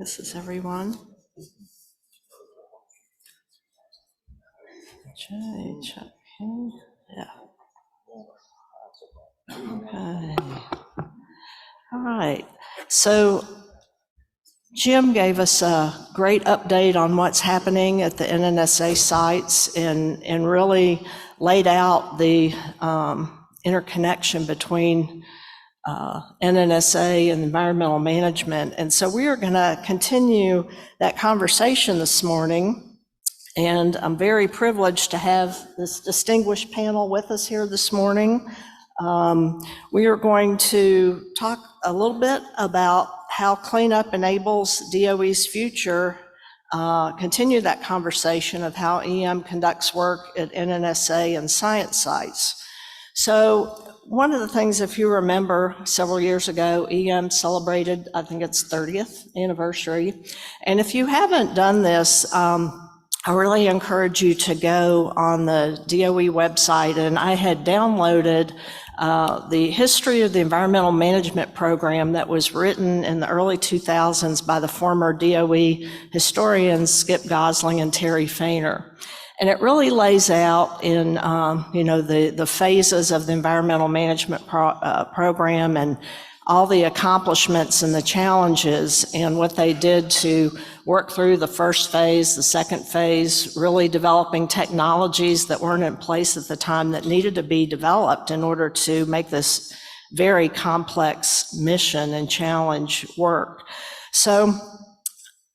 This is everyone. Check. Yeah. Okay. All right. So Jim gave us a great update on what's happening at the NNSA sites and really laid out the interconnection between NNSA and environmental management. And so we are going to continue that conversation this morning. And I'm very privileged to have this distinguished panel with us here this morning. We are going to talk a little bit about how cleanup enables DOE's future, continue that conversation of how EM conducts work at NNSA and science sites. So one of the things, if you remember, several years ago, EM celebrated, I think its 30th anniversary. And if you haven't done this, I really encourage you to go on the DOE website, and I had downloaded the history of the environmental management program that was written in the early 2000s by the former DOE historians Skip Gosling and Terry Fainer. And it really lays out in the phases of the environmental management program and all the accomplishments and the challenges and what they did to work through the first phase, the second phase, really developing technologies that weren't in place at the time that needed to be developed in order to make this very complex mission and challenge work. So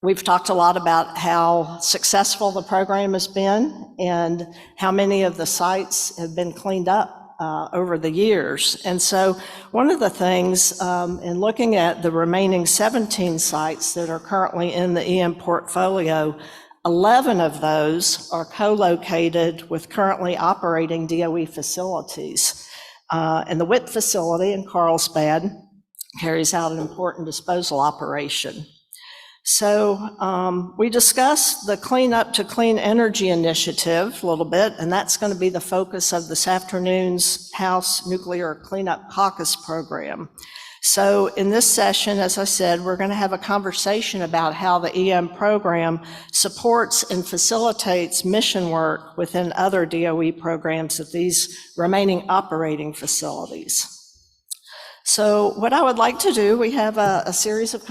we've talked a lot about how successful the program has been and how many of the sites have been cleaned up over the years. And so one of the things in looking at the remaining 17 sites that are currently in the EM portfolio, 11 of those are co-located with currently operating DOE facilities. And the WIT facility in Carlsbad carries out an important disposal operation. So we discussed the Clean Up to Clean Energy initiative a little bit, and that's going to be the focus of this afternoon's House Nuclear Cleanup Caucus program. So in this session, as I said, we're going to have a conversation about how the EM program supports and facilitates mission work within other DOE programs at these remaining operating facilities. So what I would like to do, we have a series of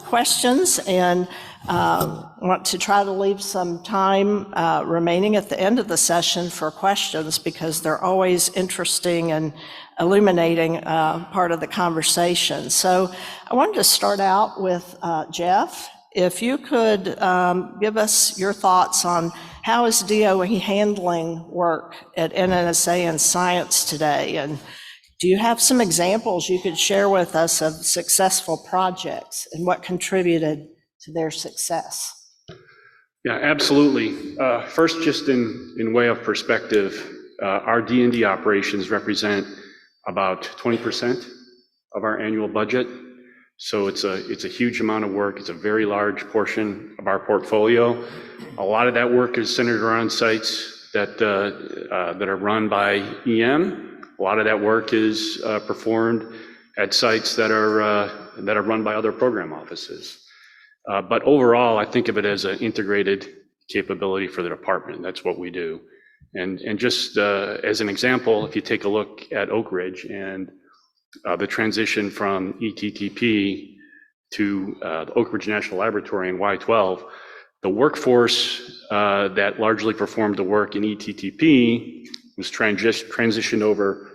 questions, and want to try to leave some time remaining at the end of the session for questions, because they're always interesting and illuminating part of the conversation. So I wanted to start out with Jeff. If you could give us your thoughts on how is DOE handling work at NNSA and science today, and do you have some examples you could share with us of successful projects and what contributed to their success? Yeah, absolutely. First, just in way of perspective, our D&D operations represent about 20% of our annual budget. So it's a huge amount of work. It's a very large portion of our portfolio. A lot of that work is centered around sites that are run by EM. A lot of that work is performed at sites that are run by other program offices. But overall, I think of it as an integrated capability for the department. That's what we do. And just as an example, if you take a look at Oak Ridge and the transition from ETTP to the Oak Ridge National Laboratory in Y12, the workforce that largely performed the work in ETTP was transitioned over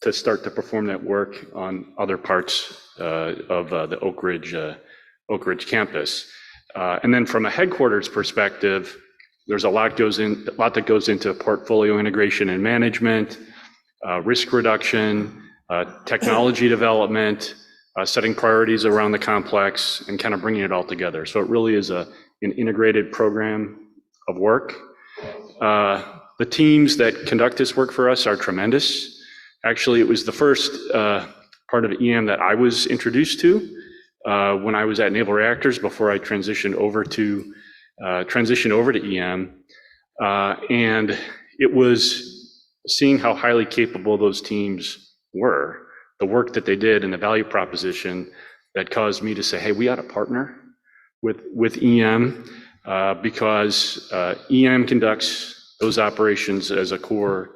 to start to perform that work on other parts of the Oak Ridge campus. And then from a headquarters perspective, there's a lot that goes into portfolio integration and management, risk reduction, technology development, setting priorities around the complex, and kind of bringing it all together. So it really is an integrated program of work. The teams that conduct this work for us are tremendous. Actually, it was the first part of EM that I was introduced to when I was at Naval Reactors before I transitioned over to EM. And it was seeing how highly capable those teams were, the work that they did and the value proposition that caused me to say, hey, we ought to partner with EM because EM conducts those operations as a core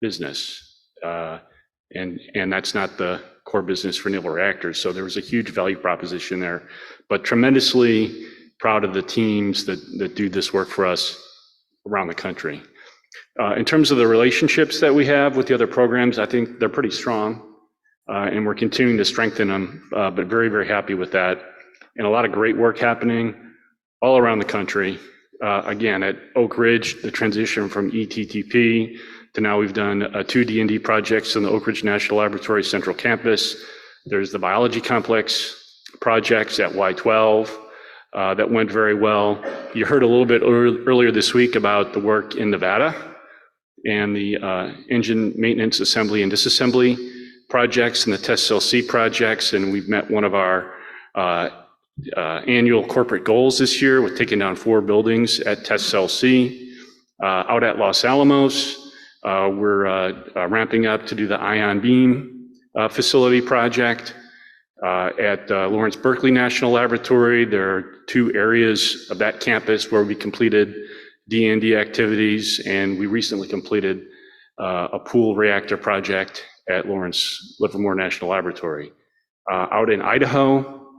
business. And that's not the core business for naval reactors. So there was a huge value proposition there, but tremendously proud of the teams that do this work for us around the country. In terms of the relationships that we have with the other programs, I think they're pretty strong, and we're continuing to strengthen them, but very, very happy with that. And a lot of great work happening all around the country. Again, at Oak Ridge, the transition from ETTP to now we've done 2 D&D projects in the Oak Ridge National Laboratory Central Campus. There's the biology complex projects at Y12 that went very well. You heard a little bit earlier this week about the work in Nevada and the engine maintenance assembly and disassembly projects and the Test Cell C projects. And we've met one of our annual corporate goals this year with taking down 4 buildings at Test Cell C. Out at Los Alamos, we're ramping up to do the ion beam facility project. At Lawrence Berkeley National Laboratory, there are 2 areas of that campus where we completed D&D activities, and we recently completed a pool reactor project at Lawrence Livermore National Laboratory. Out in Idaho,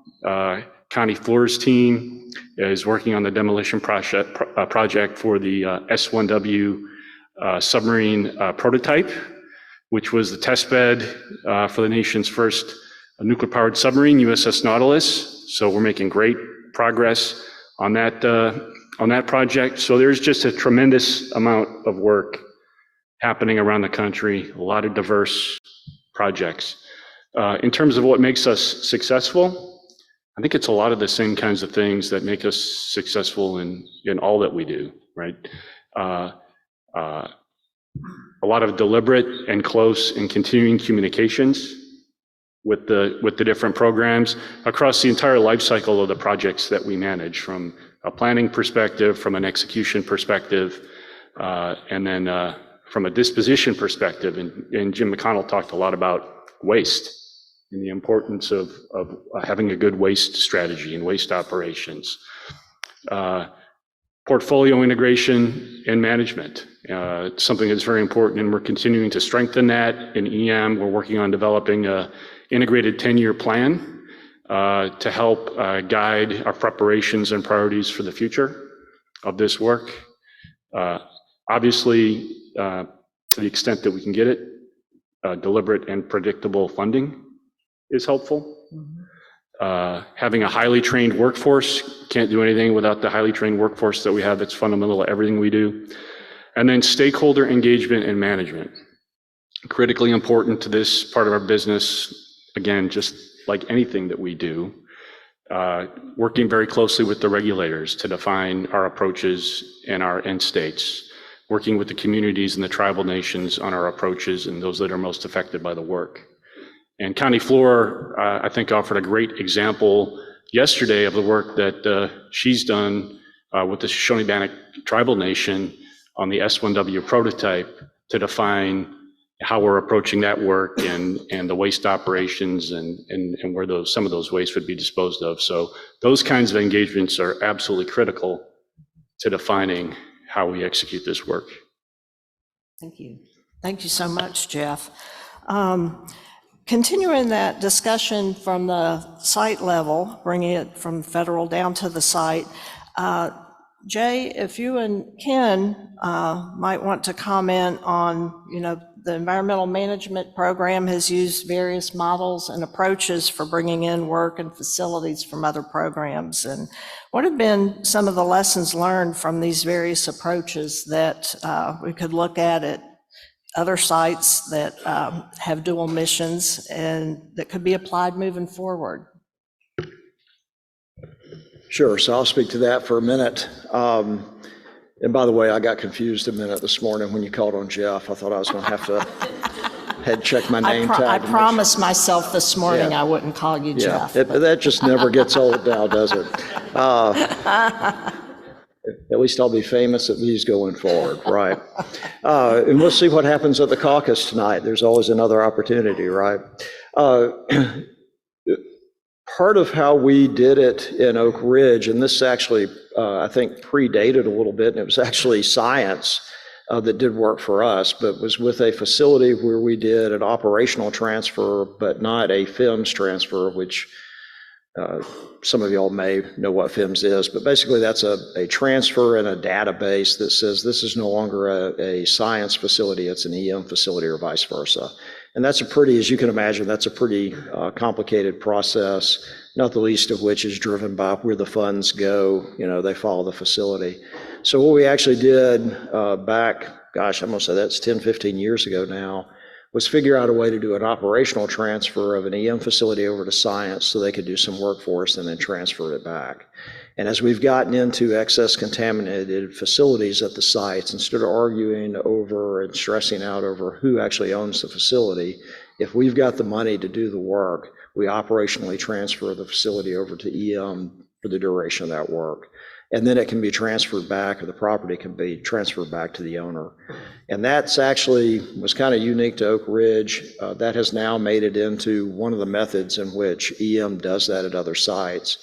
Connie Floor's team is working on the demolition project for the S1W submarine prototype, which was the test bed for the nation's first nuclear-powered submarine, USS Nautilus. So we're making great progress on that project. So there's just a tremendous amount of work happening around the country, a lot of diverse projects. In terms of what makes us successful, I think it's a lot of the same kinds of things that make us successful in all that we do, right? A lot of deliberate and close and continuing communications with the different programs across the entire life cycle of the projects that we manage, from a planning perspective, from an execution perspective, and then from a disposition perspective. And Jim McConnell talked a lot about waste and the importance of having a good waste strategy and waste operations. Portfolio integration and management, it's something that's very important, and we're continuing to strengthen that. In EM, we're working on developing a integrated 10-year plan to help guide our preparations and priorities for the future of this work. Obviously, to the extent that we can get it, deliberate and predictable funding is helpful. Having a highly trained workforce, can't do anything without the highly trained workforce that we have. That's fundamental to everything we do. And then stakeholder engagement and management, critically important to this part of our business. Again, just like anything that we do, working very closely with the regulators to define our approaches and our end states, working with the communities and the tribal nations on our approaches and those that are most affected by the work. And Connie Floor, I think, offered a great example yesterday of the work that she's done with the Shoshone-Bannock Tribal Nation on the S1W prototype to define how we're approaching that work and the waste operations and where some of those wastes would be disposed of. So those kinds of engagements are absolutely critical to defining how we execute this work. Thank you. Thank you so much, Jeff. Continuing that discussion from the site level, bringing it from federal down to the site, Jay, if you and Ken might want to comment on, the environmental management program has used various models and approaches for bringing in work and facilities from other programs. And what have been some of the lessons learned from these various approaches that we could look at other sites that have dual missions and that could be applied moving forward? Sure, so I'll speak to that for a minute. And by the way, I got confused a minute this morning when you called on Jeff. I thought I was going to have to head check my name tag. I promised myself this morning I wouldn't call you Jeff. That just never gets old now, does it? At least I'll be famous at these going forward, right? And we'll see what happens at the caucus tonight. There's always another opportunity, right? part of how we did it in Oak Ridge, and this actually, I think, predated a little bit, and it was actually science that did work for us, but was with a facility where we did an operational transfer, but not a FIMS transfer, which some of y'all may know what FIMS is, but basically that's a transfer in a database that says this is no longer a science facility, it's an EM facility or vice versa. And that's a pretty, as you can imagine, that's a pretty complicated process, not the least of which is driven by where the funds go. You know, they follow the facility. So what we actually did back, gosh, I'm gonna say that's 10, 15 years ago now, was figure out a way to do an operational transfer of an EM facility over to science so they could do some work for us and then transfer it back. And as we've gotten into excess contaminated facilities at the sites, instead of arguing over and stressing out over who actually owns the facility, if we've got the money to do the work, we operationally transfer the facility over to EM for the duration of that work. And then it can be transferred back, or the property can be transferred back to the owner. And that's actually was kind of unique to Oak Ridge. That has now made it into one of the methods in which EM does that at other sites.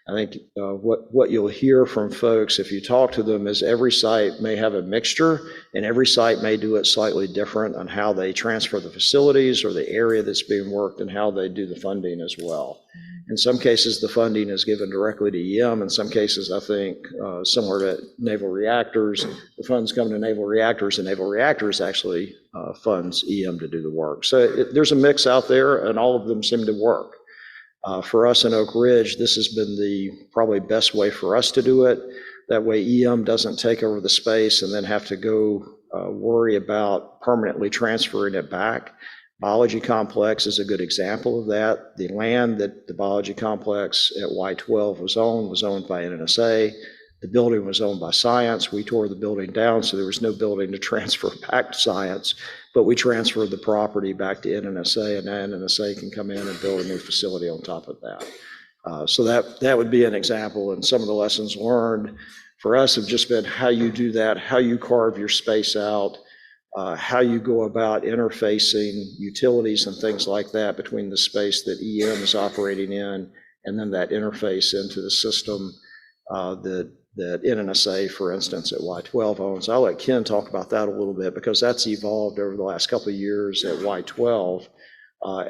I think what you'll hear from folks if you talk to them is every site may have a mixture, and every site may do it slightly different on how they transfer the facilities or the area that's being worked and how they do the funding as well. In some cases, the funding is given directly to EM. In some cases, I think, similar to naval reactors, the funds come to naval reactors, and naval reactors actually funds EM to do the work. So there's a mix out there, and all of them seem to work. For us in Oak Ridge, this has been the probably best way for us to do it. That way EM doesn't take over the space and then have to go worry about permanently transferring it back. Biology complex is a good example of that. The land that the biology complex at Y12 was owned by NNSA. The building was owned by science. We tore the building down, so there was no building to transfer back to science, but we transferred the property back to NNSA, and now NNSA can come in and build a new facility on top of that. So that would be an example, and some of the lessons learned for us have just been how you do that, how you carve your space out, how you go about interfacing utilities and things like that between the space that EM is operating in and then that interface into the system that NNSA, for instance, at Y12 owns. I'll let Ken talk about that a little bit because that's evolved over the last couple of years at Y12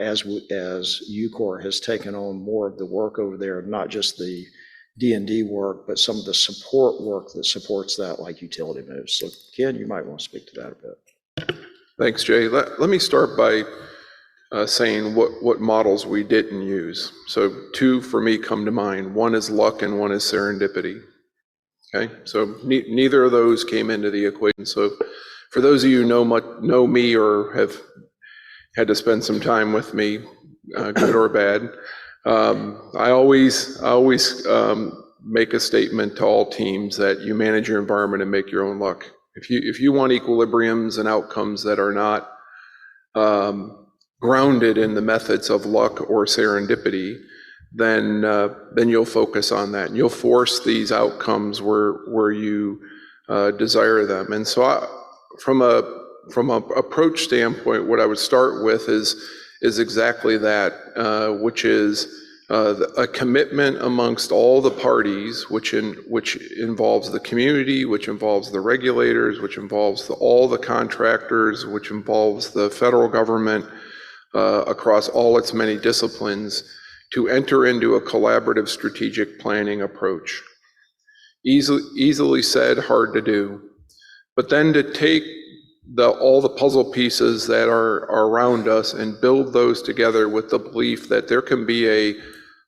as UCOR has taken on more of the work over there, not just the D&D work, but some of the support work that supports that, like utility moves. So Ken, you might want to speak to that a bit. Thanks, Jay. Let me start by saying what models we didn't use. So two for me come to mind. One is luck and one is serendipity. Okay, so neither of those came into the equation. So for those of you who know me or have had to spend some time with me, good or bad, I always make a statement to all teams that you manage your environment and make your own luck. If you want equilibriums and outcomes that are not grounded in the methods of luck or serendipity, then you'll focus on that, and you'll force these outcomes where you desire them. And so, from a approach standpoint, what I would start with is exactly that, which is a commitment amongst all the parties, which involves the community, which involves the regulators, which involves all the contractors, which involves the federal government across all its many disciplines, to enter into a collaborative strategic planning approach. Easily said, hard to do. But then to take all the puzzle pieces that are around us and build those together with the belief that there can be a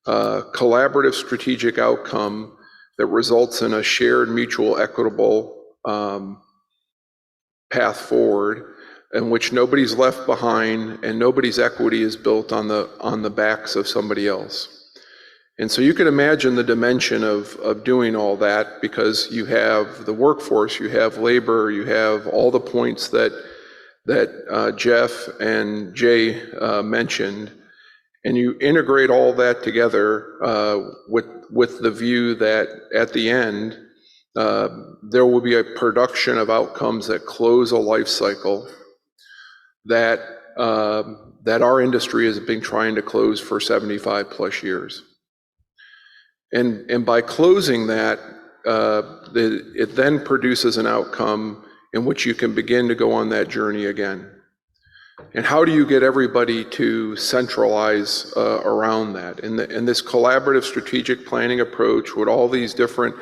collaborative strategic outcome that results in a shared, mutual, equitable path forward, in which nobody's left behind and nobody's equity is built on the backs of somebody else. And so you can imagine the dimension of doing all that, because you have the workforce, you have labor, you have all the points that Jeff and Jay mentioned, and you integrate all that together with the view that at the end there will be a production of outcomes that close a life cycle that our industry has been trying to close for 75 plus years. And by closing that, it then produces an outcome in which you can begin to go on that journey again. And how do you get everybody to centralize around that? And this collaborative strategic planning approach with all these different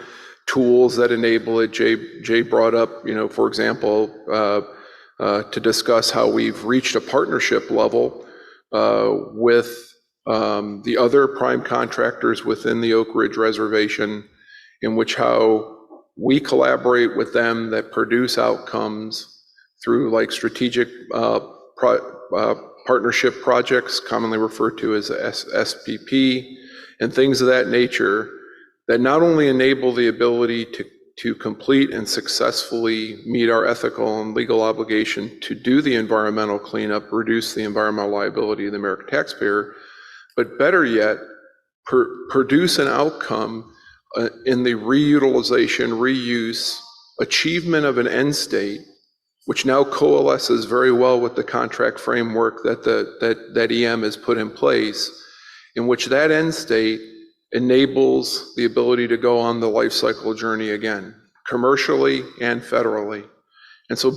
tools that enable it, Jay brought up, for example, to discuss how we've reached a partnership level with the other prime contractors within the Oak Ridge Reservation, in which how we collaborate with them that produce outcomes through like strategic partnership projects, commonly referred to as SPP, and things of that nature that not only enable the ability to complete and successfully meet our ethical and legal obligation to do the environmental cleanup, reduce the environmental liability of the American taxpayer, but better yet, produce an outcome in the reutilization, reuse, achievement of an end state, which now coalesces very well with the contract framework that EM has put in place, in which that end state enables the ability to go on the life cycle journey again, commercially and federally. And so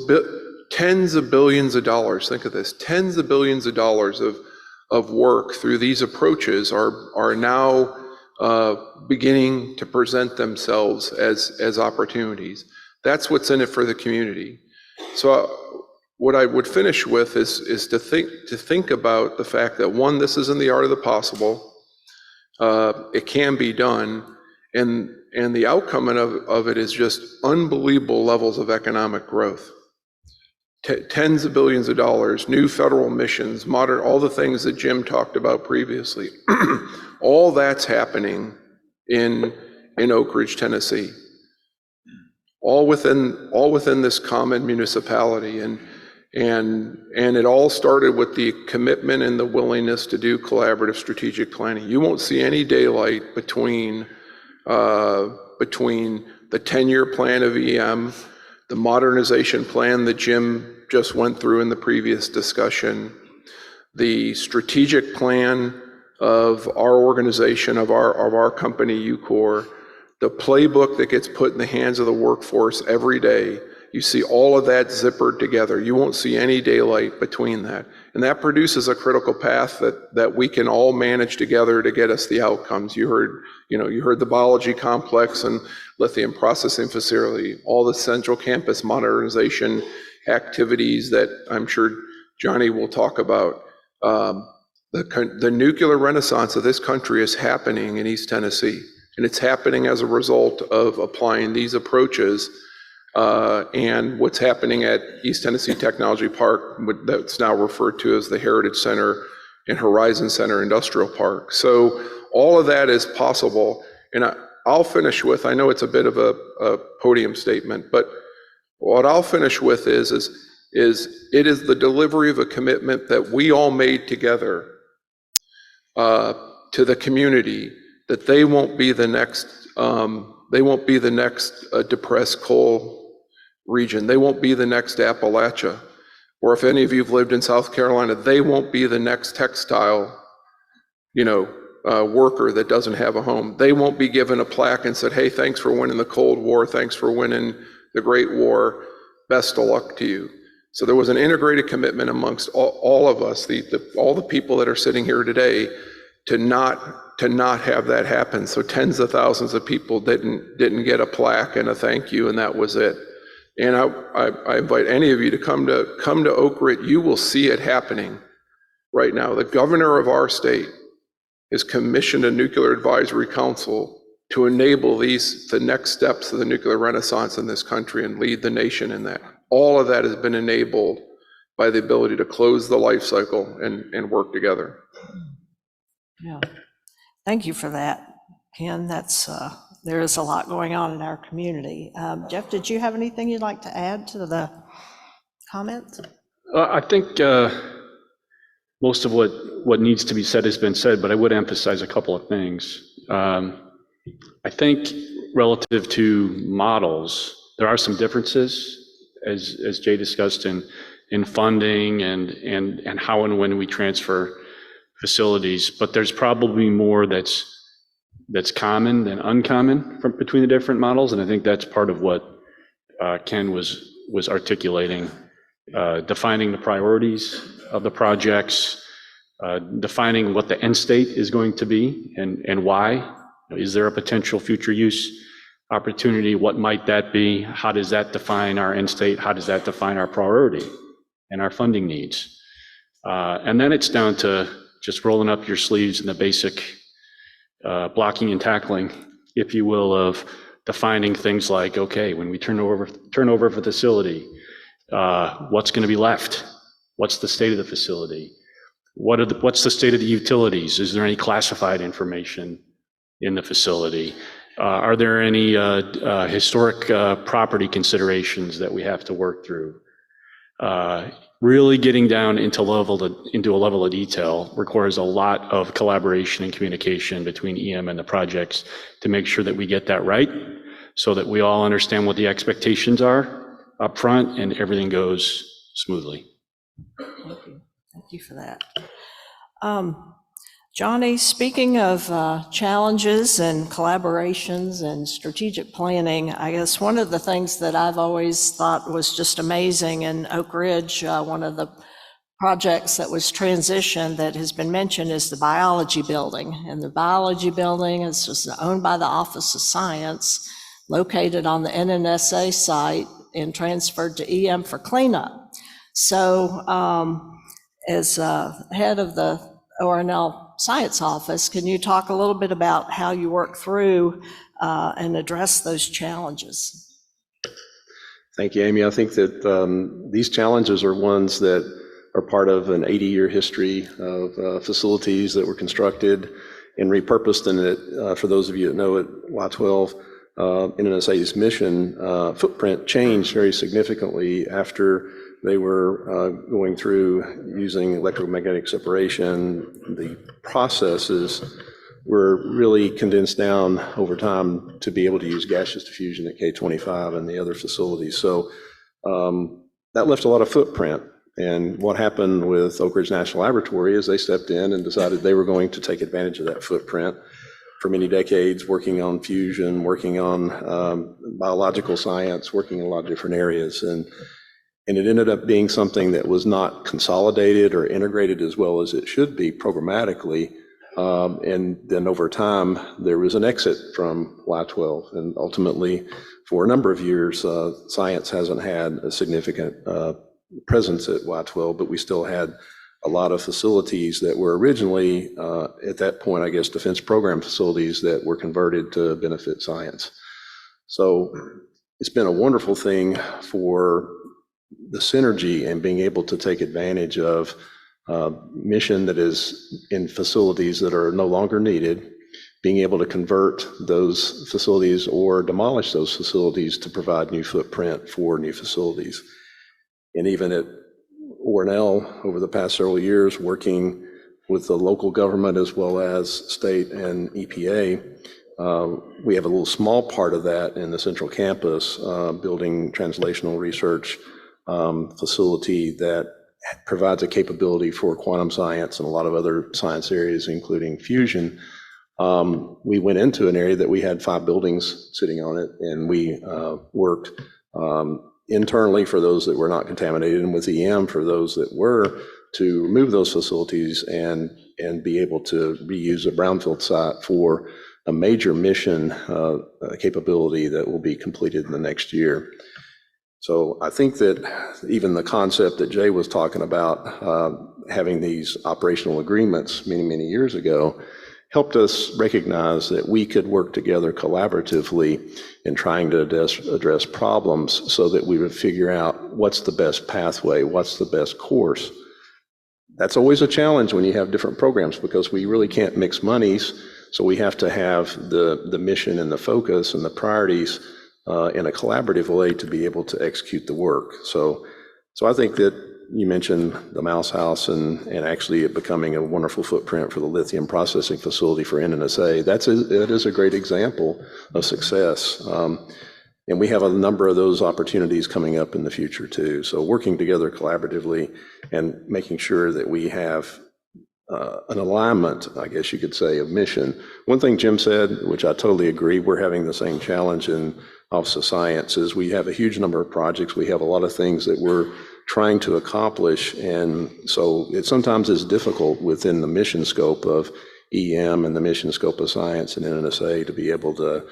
tens of billions of dollars, think of this, tens of billions of dollars of work through these approaches are now beginning to present themselves as opportunities. That's what's in it for the community. So what I would finish with is to think about the fact that, one, this is in the art of the possible. It can be done, and the outcome of it is just unbelievable levels of economic growth. Tens of billions of dollars, new federal missions, modern, all the things that Jim talked about previously. All that's happening in Oak Ridge, Tennessee. All within this common municipality, and it all started with the commitment and the willingness to do collaborative strategic planning. You won't see any daylight between the 10-year plan of EM, the modernization plan that Jim just went through in the previous discussion, the strategic plan of our organization, of our company, UCOR, the playbook that gets put in the hands of the workforce every day. You see all of that zippered together. You won't see any daylight between that. And that produces a critical path that we can all manage together to get us the outcomes. You heard the biology complex and lithium processing facility, all the central campus modernization activities that I'm sure Johnny will talk about. The nuclear renaissance of this country is happening in East Tennessee. And it's happening as a result of applying these approaches and what's happening at East Tennessee Technology Park, that's now referred to as the Heritage Center and Horizon Center Industrial Park. So all of that is possible. And I'll finish with, I know it's a bit of a podium statement, but what I'll finish with is it is the delivery of a commitment that we all made together to the community, that they won't be the next depressed coal region. They won't be the next Appalachia. Or if any of you have lived in South Carolina, they won't be the next textile, worker that doesn't have a home. They won't be given a plaque and said, hey, thanks for winning the Cold War. Thanks for winning the Great War. Best of luck to you. So there was an integrated commitment amongst all of us, all the people that are sitting here today, to not have that happen. So tens of thousands of people didn't get a plaque and a thank you, and that was it. And I invite any of you to come to Oak Ridge. You will see it happening right now. The governor of our state has commissioned a nuclear advisory council to enable the next steps of the nuclear renaissance in this country and lead the nation in that. All of that has been enabled by the ability to close the life cycle and work together. Yeah, thank you for that, Ken. There is a lot going on in our community. Jeff, did you have anything you'd like to add to the comments? I think most of what needs to be said has been said, but I would emphasize a couple of things. I think relative to models, there are some differences, as Jay discussed, in funding and how and when we transfer facilities, but there's probably more that's that's common than uncommon between the different models. And I think that's part of what Ken was articulating, defining the priorities of the projects, defining what the end state is going to be and why. Is there a potential future use opportunity? What might that be? How does that define our end state? How does that define our priority and our funding needs? And then it's down to just rolling up your sleeves in the basic blocking and tackling, if you will, of defining things like, okay, when we turn over a facility, what's going to be left? What's the state of the facility? What's the state of the utilities? Is there any classified information in the facility? Are there any historic property considerations that we have to work through? Really getting down into a level of detail requires a lot of collaboration and communication between EM and the projects to make sure that we get that right, so that we all understand what the expectations are up front and everything goes smoothly. Thank you for that. Johnny, speaking of challenges and collaborations and strategic planning, I guess one of the things that I've always thought was just amazing in Oak Ridge, one of the projects that was transitioned that has been mentioned is the biology building. And the biology building is just owned by the Office of Science, located on the NNSA site and transferred to EM for cleanup. So as head of the ORNL Science Office, can you talk a little bit about how you work through and address those challenges? Thank you, Amy. I think that these challenges are ones that are part of an 80-year history of facilities that were constructed and repurposed. And for those of you that know it, Y-12, NNSA's mission footprint changed very significantly after they were going through using electromagnetic separation. The processes were really condensed down over time to be able to use gaseous diffusion at K25 and the other facilities. So that left a lot of footprint. And what happened with Oak Ridge National Laboratory is they stepped in and decided they were going to take advantage of that footprint for many decades, working on fusion, working on biological science, working in a lot of different areas. And it ended up being something that was not consolidated or integrated as well as it should be programmatically. And then over time, there was an exit from Y-12. And ultimately, for a number of years, science hasn't had a significant presence at Y-12, but we still had a lot of facilities that were originally, at that point, I guess, defense program facilities that were converted to benefit science. So it's been a wonderful thing for the synergy and being able to take advantage of mission that is in facilities that are no longer needed, being able to convert those facilities or demolish those facilities to provide new footprint for new facilities. And even at ORNL over the past several years, working with the local government as well as state and EPA, we have a little small part of that in the central campus, building translational research facility that provides a capability for quantum science and a lot of other science areas, including fusion. We went into an area that we had 5 buildings sitting on it, and we worked internally for those that were not contaminated, and with EM for those that were, to remove those facilities and be able to reuse a brownfield site for a major mission capability that will be completed in the next year. So I think that even the concept that Jay was talking about, having these operational agreements many, many years ago, helped us recognize that we could work together collaboratively in trying to address problems so that we would figure out what's the best pathway, what's the best course. That's always a challenge when you have different programs because we really can't mix monies, so we have to have the mission and the focus and the priorities in a collaborative way to be able to execute the work. So I think that you mentioned the Mouse House and actually it becoming a wonderful footprint for the lithium processing facility for NNSA. That is a great example of success. And we have a number of those opportunities coming up in the future too. So working together collaboratively and making sure that we have an alignment, I guess you could say, of mission. One thing Jim said, which I totally agree, we're having the same challenge in Office of Science, is we have a huge number of projects. We have a lot of things that we're trying to accomplish. And so it sometimes is difficult within the mission scope of EM and the mission scope of science and NNSA to be able to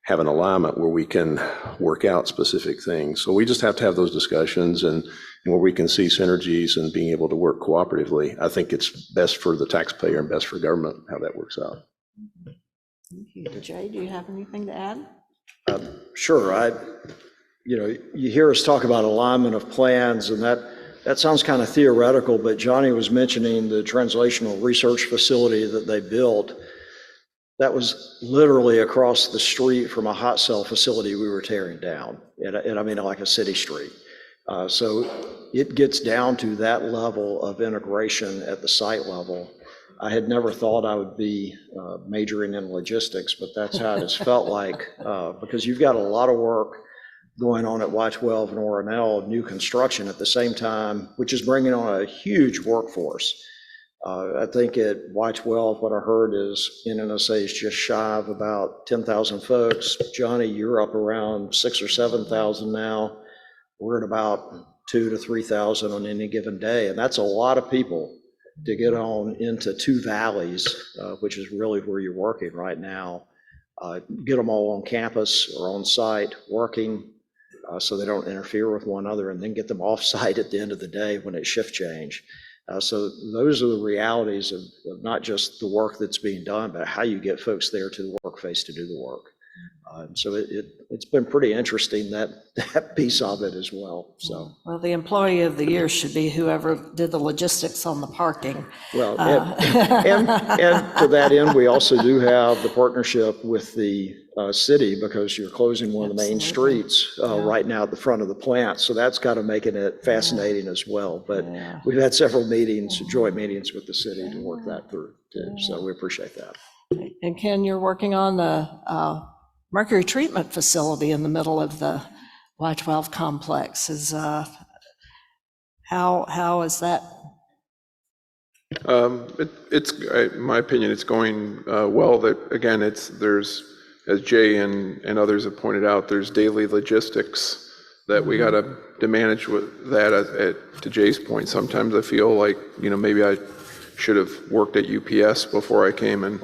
have an alignment where we can work out specific things. So we just have to have those discussions and where we can see synergies and being able to work cooperatively. I think it's best for the taxpayer and best for government how that works out. Thank you. Jay, do you have anything to add? Sure. You hear us talk about alignment of plans, and that sounds kind of theoretical, but Johnny was mentioning the translational research facility that they built. That was literally across the street from a hot cell facility we were tearing down, and I mean like a city street. So it gets down to that level of integration at the site level. I had never thought I would be majoring in logistics, but that's how it has felt like, because you've got a lot of work going on at Y-12 and Oronell, new construction at the same time, which is bringing on a huge workforce. I think at Y-12, what I heard is NNSA is just shy of about 10,000 folks. Johnny, you're up around 6,000 or 7,000 now. We're at about 2,000 to 3,000 on any given day, and that's a lot of people to get on into two valleys, which is really where you're working right now. Get them all on campus or on site working so they don't interfere with one another, and then get them off site at the end of the day when it's shift change. So those are the realities of not just the work that's being done, but how you get folks there to the work face to do the work. So it's been pretty interesting, that piece of it as well. So well, the employee of the year should be whoever did the logistics on the parking. well, and to that end, we also do have the partnership with the city, because you're closing one of the main streets right now at the front of the plant. So that's kind of making it fascinating as well. But we've had several meetings, joint meetings with the city to work that through too. So we appreciate that. And Ken, you're working on the mercury treatment facility in the middle of the Y-12 complex. How is that? It's, in my opinion, it's going well. That again, there's, as Jay and others have pointed out, there's daily logistics that we got to manage with that. To Jay's point, sometimes I feel like maybe I should have worked at UPS before I came and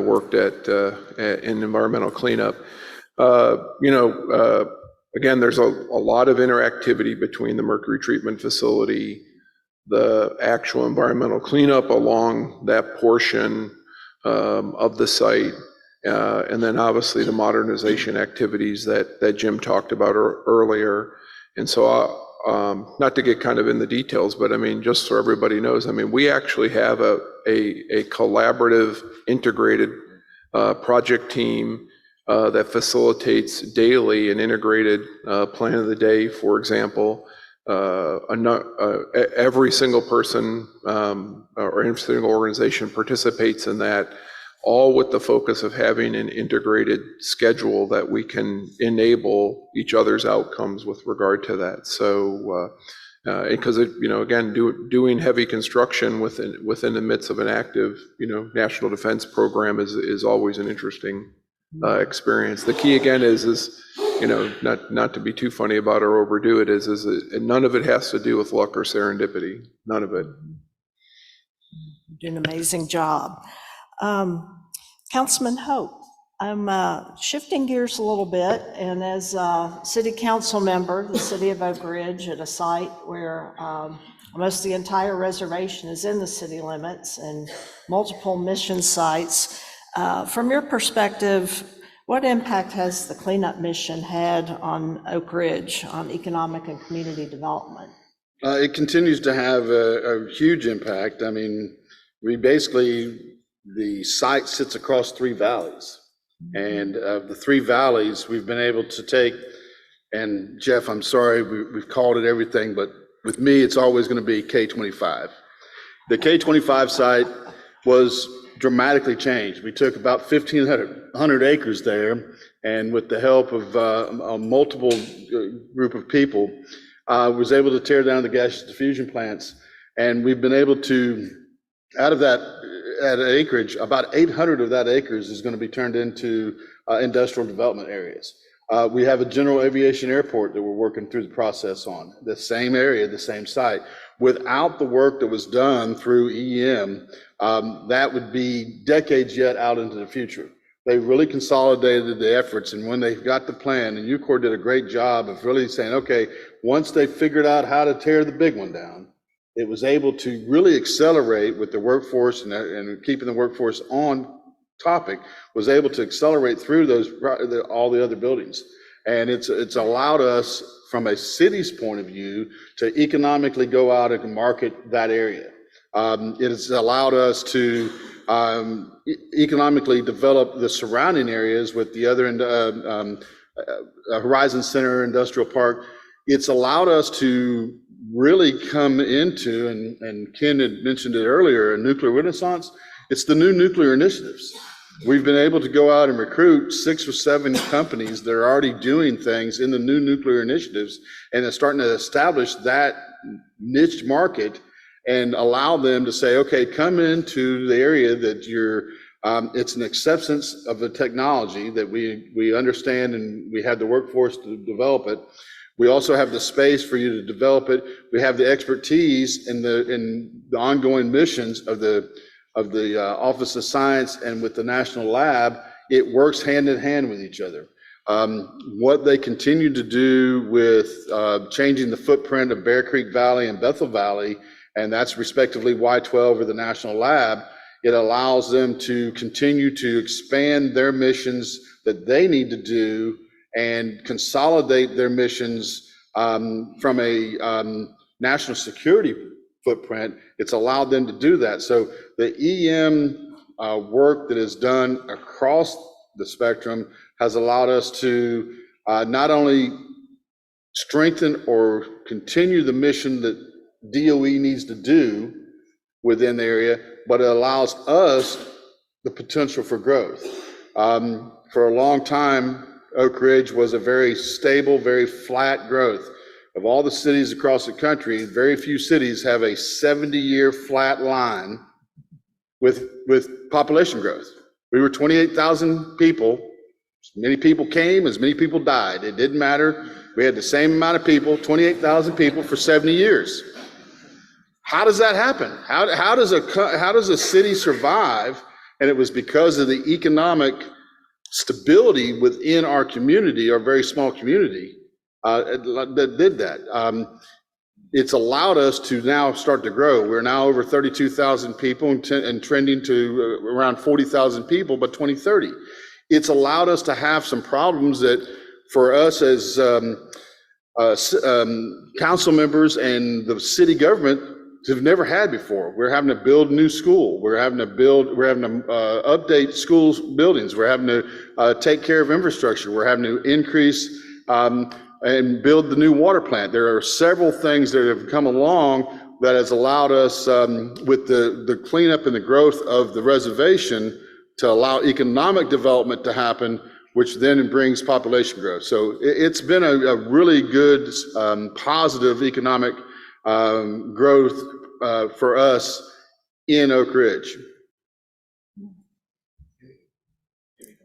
worked in environmental cleanup. Again, there's a lot of interactivity between the mercury treatment facility, the actual environmental cleanup along that portion of the site, and then obviously the modernization activities that Jim talked about earlier. And so not to get kind of in the details, but I mean, just so everybody knows, I mean, we actually have a collaborative, integrated project team that facilitates daily an integrated plan of the day. For example, every single person or every single organization participates in that, all with the focus of having an integrated schedule that we can enable each other's outcomes with regard to that. So, because again, doing heavy construction within the midst of an active, national defense program is always an interesting experience. The key again is not to be too funny about or overdo it, is none of it has to do with luck or serendipity. None of it. You do an amazing job. Councilman Hope, I'm shifting gears a little bit, and as a city council member, the city of Oak Ridge, at a site where most of the entire reservation is in the city limits and multiple mission sites, from your perspective, what impact has the cleanup mission had on Oak Ridge, on economic and community development? It continues to have a huge impact. I mean, the site sits across three valleys. And of the three valleys, we've been able to take, and Jeff, I'm sorry, we've called it everything, but with me, it's always going to be K-25. The K-25 site was dramatically changed. We took about 1,500 acres there, and with the help of a multiple group of people, was able to tear down the gaseous diffusion plants. And we've been able to out of that acreage, about 800 of that acres is going to be turned into industrial development areas. We have a general aviation airport that we're working through the process on, the same area, the same site. Without the work that was done through EM, that would be decades yet out into the future. They really consolidated the efforts, and when they got the plan, and UCOR did a great job of really saying, okay, once they figured out how to tear the big one down, it was able to really accelerate with the workforce and keeping the workforce on topic, was able to accelerate through all the other buildings. And it's allowed us, from a city's point of view, to economically go out and market that area. It has allowed us to economically develop the surrounding areas with the other Horizon Center Industrial Park. It's allowed us to really come into, and Ken had mentioned it earlier, a nuclear renaissance. It's the new nuclear initiatives. We've been able to go out and recruit 6 or 7 companies that are already doing things in the new nuclear initiatives, and they're starting to establish that niche market and allow them to say, okay, come into the area that you're, it's an acceptance of the technology that we understand, and we have the workforce to develop it. We also have the space for you to develop it. We have the expertise in the ongoing missions of the Office of Science and with the National Lab. It works hand in hand with each other. What they continue to do with changing the footprint of Bear Creek Valley and Bethel Valley, and that's respectively Y-12 or the National Lab, it allows them to continue to expand their missions that they need to do and consolidate their missions from a national security footprint. It's allowed them to do that. So the EM work that is done across the spectrum has allowed us to not only strengthen or continue the mission that DOE needs to do within the area, but it allows us the potential for growth. For a long time, Oak Ridge was a very stable, very flat growth. Of all the cities across the country, very few cities have a 70-year flat line with population growth. We were 28,000 people. As many people came, as many people died. It didn't matter. We had the same amount of people, 28,000 people for 70 years. How does that happen? How does a city survive? And it was because of the economic stability within our community, our very small community, that did that. It's allowed us to now start to grow. We're now over 32,000 people and trending to around 40,000 people by 2030. It's allowed us to have some problems that for us as council members and the city government have never had before. We're having to build new school. We're having to update schools buildings. We're having to take care of infrastructure. We're having to increase and build the new water plant. There are several things that have come along that has allowed us with the cleanup and the growth of the reservation to allow economic development to happen, which then brings population growth. So it's been a really good positive economic growth for us in Oak Ridge.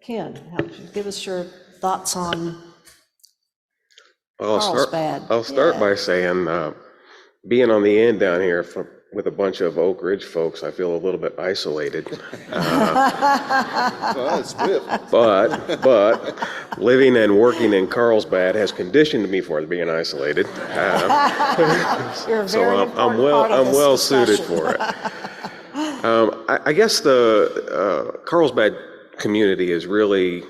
Ken, give us your thoughts on Well, Carlsbad. I'll start by saying, being on the end down here with a bunch of Oak Ridge folks, I feel a little bit isolated. But living and working in Carlsbad has conditioned me for being isolated. You're a So very I'm important part of this well suited discussion. for it. I guess the Carlsbad community has really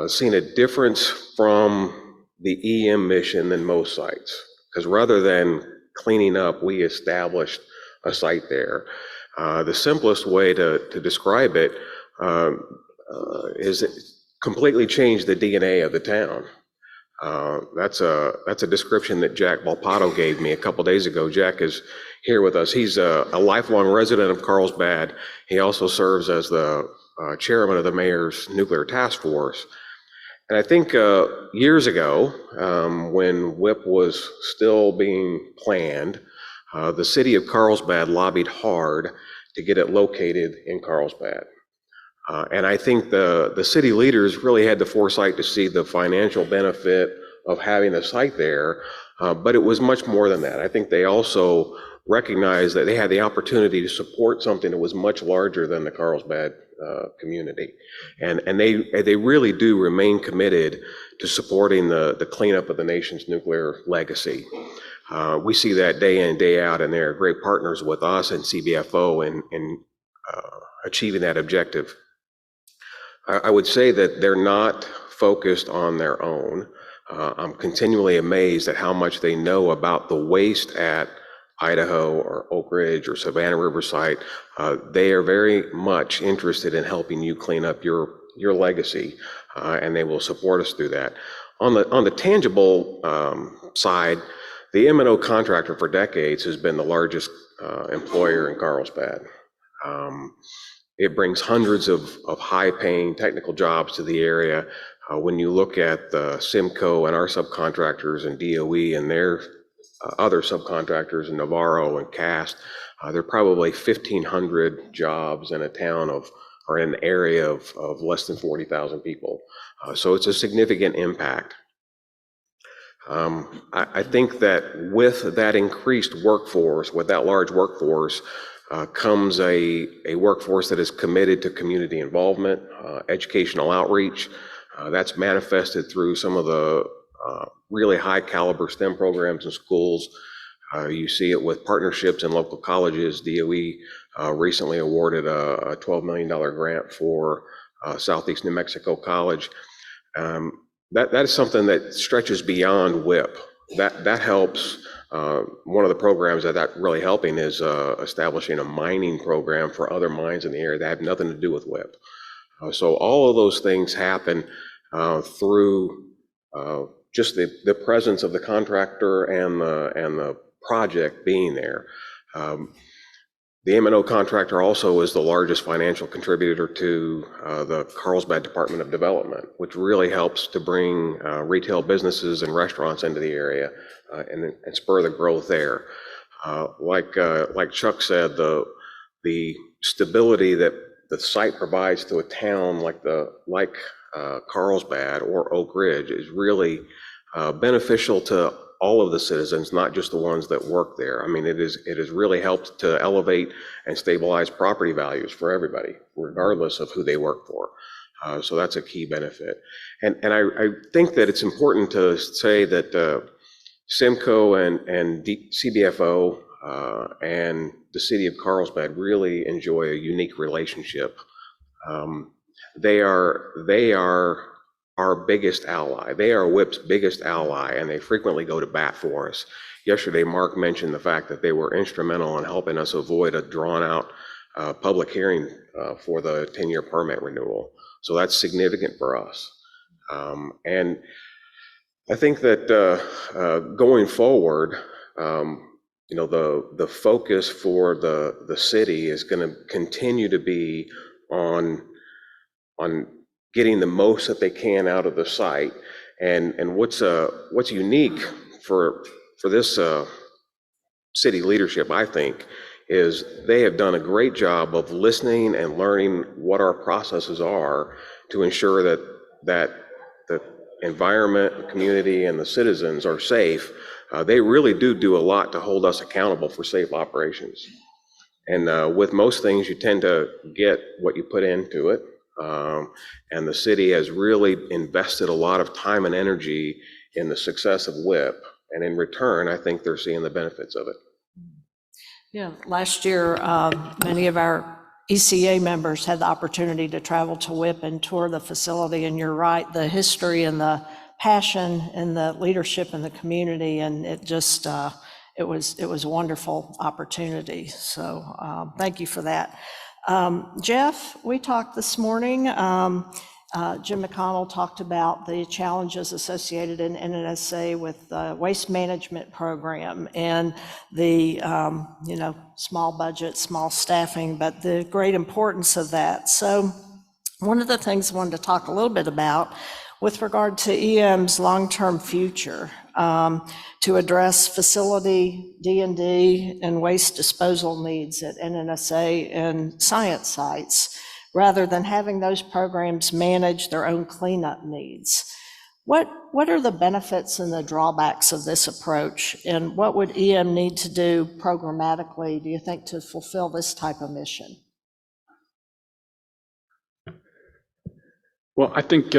seen a difference from the EM mission than most sites, because rather than cleaning up, we established a site there. The simplest way to describe it is it completely changed the DNA of the town. That's a description that Jack Valpato gave me a couple days ago. Jack is here with us. He's a lifelong resident of Carlsbad. He also serves as the chairman of the mayor's nuclear task force. And I think years ago, when WIP was still being planned, the city of Carlsbad lobbied hard to get it located in Carlsbad. And I think the city leaders really had the foresight to see the financial benefit of having a site there, but it was much more than that. I think they also recognized that they had the opportunity to support something that was much larger than the Carlsbad community. And they really do remain committed to supporting the cleanup of the nation's nuclear legacy. We see that day in, day out, and they're great partners with us and CBFO in achieving that objective. I would say that they're not focused on their own. I'm continually amazed at how much they know about the waste at Idaho or Oak Ridge or Savannah River site. They are very much interested in helping you clean up your legacy, and they will support us through that. On the tangible side, the M&O contractor for decades has been the largest employer in Carlsbad. It brings hundreds of high-paying technical jobs to the area. When you look at Simcoe and our subcontractors and DOE and their other subcontractors in Navarro and Cast, there are probably 1,500 jobs in a town or in an area of less than 40,000 people. So it's a significant impact. I think that with that increased workforce, with that large workforce, comes a workforce that is committed to community involvement, educational outreach. That's manifested through some of the really high caliber STEM programs in schools. You see it with partnerships in local colleges. DOE recently awarded a $12 million grant for Southeast New Mexico College. That is something that stretches beyond WIP. That helps. One of the programs that really helping is establishing a mining program for other mines in the area that have nothing to do with WIP. So all of those things happen through just the presence of the contractor and the project being there. The M&O contractor also is the largest financial contributor to the Carlsbad Department of Development, which really helps to bring retail businesses and restaurants into the area and spur the growth there. Like Chuck said, the stability that the site provides to a town like Carlsbad or Oak Ridge is really beneficial to all of the citizens, not just the ones that work there. I mean, it has really helped to elevate and stabilize property values for everybody, regardless of who they work for. So that's a key benefit. And I think that it's important to say that Simcoe and CBFO and the city of Carlsbad really enjoy a unique relationship. They are our biggest ally. They are WIP's biggest ally, and they frequently go to bat for us. Yesterday, Mark mentioned the fact that they were instrumental in helping us avoid a drawn-out public hearing for the 10-year permit renewal. So that's significant for us. And I think that going forward, the focus for the city is going to continue to be on getting the most that they can out of the site. And what's unique for this city leadership, I think, is they have done a great job of listening and learning what our processes are to ensure that the environment, the community, and the citizens are safe. They really do a lot to hold us accountable for safe operations. And with most things, you tend to get what you put into it. And the city has really invested a lot of time and energy in the success of WIP. And in return, I think they're seeing the benefits of it. Yeah, last year, many of our ECA members had the opportunity to travel to WIP and tour the facility. And you're right, the history and the passion and the leadership in the community, and it just, it was a wonderful opportunity. So thank you for that. Jeff, we talked this morning, Jim McConnell talked about the challenges associated in NNSA with the waste management program and the, small budget, small staffing, but the great importance of that. So one of the things I wanted to talk a little bit about with regard to EM's long-term future, to address facility D&D and waste disposal needs at NNSA and science sites, rather than having those programs manage their own cleanup needs. What are the benefits and the drawbacks of this approach, and what would EM need to do programmatically, do you think, to fulfill this type of mission? Well, I think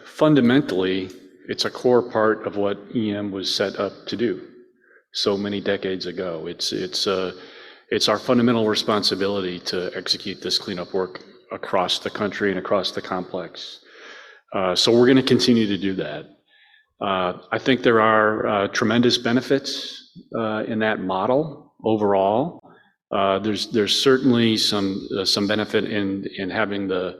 fundamentally, it's a core part of what EM was set up to do so many decades ago. It's our fundamental responsibility to execute this cleanup work across the country and across the complex. So we're going to continue to do that. I think there are tremendous benefits in that model overall. There's certainly some benefit in having the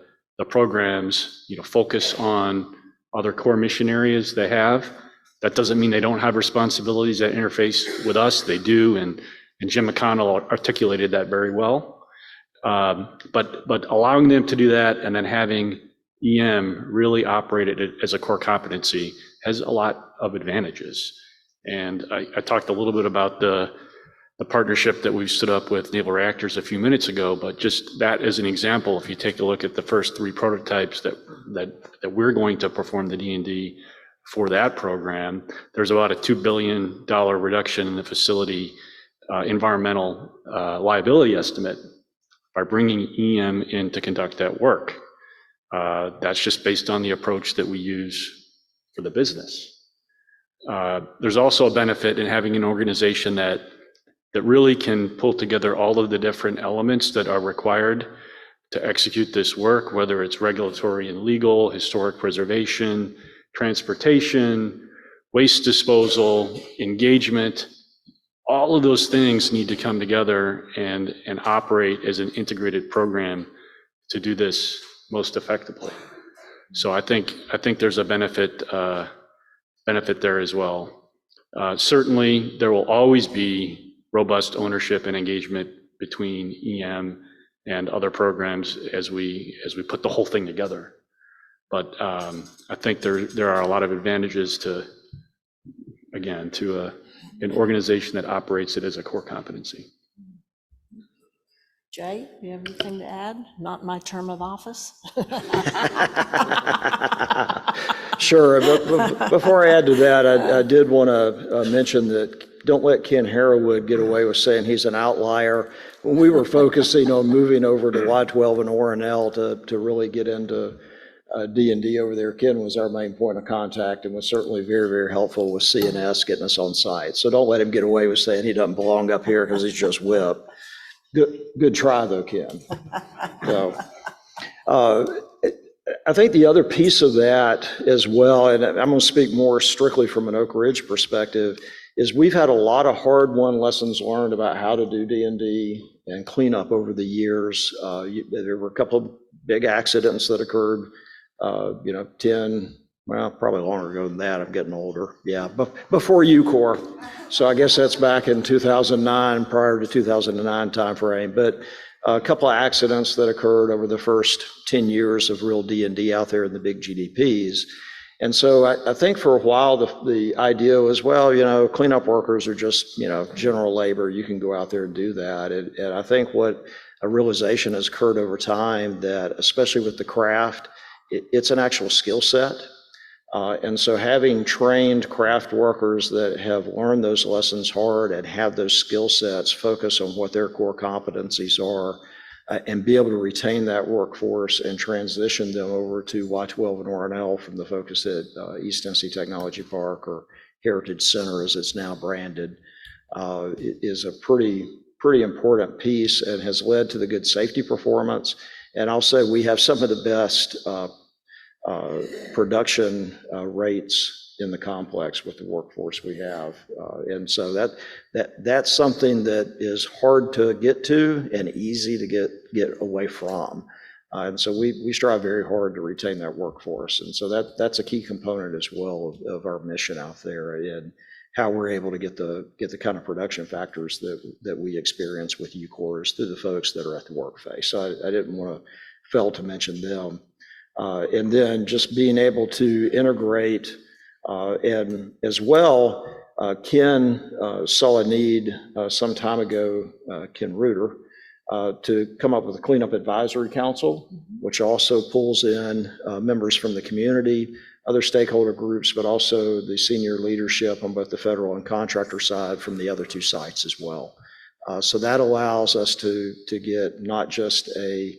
programs, focus on other core mission areas they have. That doesn't mean they don't have responsibilities that interface with us. They do, and Jim McConnell articulated that very well. But allowing them to do that and then having EM really operate it as a core competency has a lot of advantages. And I talked a little bit about the partnership that we've stood up with Naval Reactors a few minutes ago, but just that as an example, if you take a look at the first 3 prototypes that we're going to perform the D&D for that program, there's about a $2 billion reduction in the facility environmental liability estimate by bringing EM in to conduct that work. That's just based on the approach that we use for the business. There's also a benefit in having an organization that really can pull together all of the different elements that are required to execute this work, whether it's regulatory and legal, historic preservation, transportation, waste disposal, engagement. All of those things need to come together and operate as an integrated program to do this most effectively. So I think there's a benefit there as well. Certainly, there will always be robust ownership and engagement between EM and other programs as we put the whole thing together. But I think there are a lot of advantages to an organization that operates it as a core competency. Jay, you have anything to add? Not my term of office? Sure. Before I add to that, I did want to mention that don't let Ken Harrowwood get away with saying he's an outlier. When we were focusing on moving over to Y-12 and ORNL to really get into D&D over there, Ken was our main point of contact and was certainly very, very helpful with CNS getting us on site. So don't let him get away with saying he doesn't belong up here because he's just whip. Good try though, Ken. So, I think the other piece of that as well, and I'm going to speak more strictly from an Oak Ridge perspective, is we've had a lot of hard-won lessons learned about how to do D&D and cleanup over the years. There were a couple of big accidents that occurred, 10, well, probably longer ago than that. I'm getting older. Yeah, before UCOR. So I guess that's back in 2009, prior to 2009 timeframe. But a couple of accidents that occurred over the first 10 years of real D&D out there in the big GDPs. And so I think for a while, the idea was, well, cleanup workers are just, general labor. You can go out there and do that. And I think what a realization has occurred over time that, especially with the craft, it's an actual skill set. And so having trained craft workers that have learned those lessons hard and have those skill sets focus on what their core competencies are, and be able to retain that workforce and transition them over to Y-12 and ORNL from the focus at East Tennessee Technology Park or Heritage Center as it's now branded, is a pretty important piece and has led to the good safety performance. And I'll say we have some of the best production rates in the complex with the workforce we have. And so that's something that is hard to get to and easy to get away from. And so we strive very hard to retain that workforce. And so that's a key component as well of our mission out there and how we're able to get the kind of production factors that we experience with UCORs through the folks that are at the work face. So I didn't want to fail to mention them. And then just being able to integrate And as well, Ken saw a need some time ago, Ken Reuter, to come up with a cleanup advisory council, which also pulls in members from the community, other stakeholder groups, but also the senior leadership on both the federal and contractor side from the other two sites as well. So that allows us to get not just a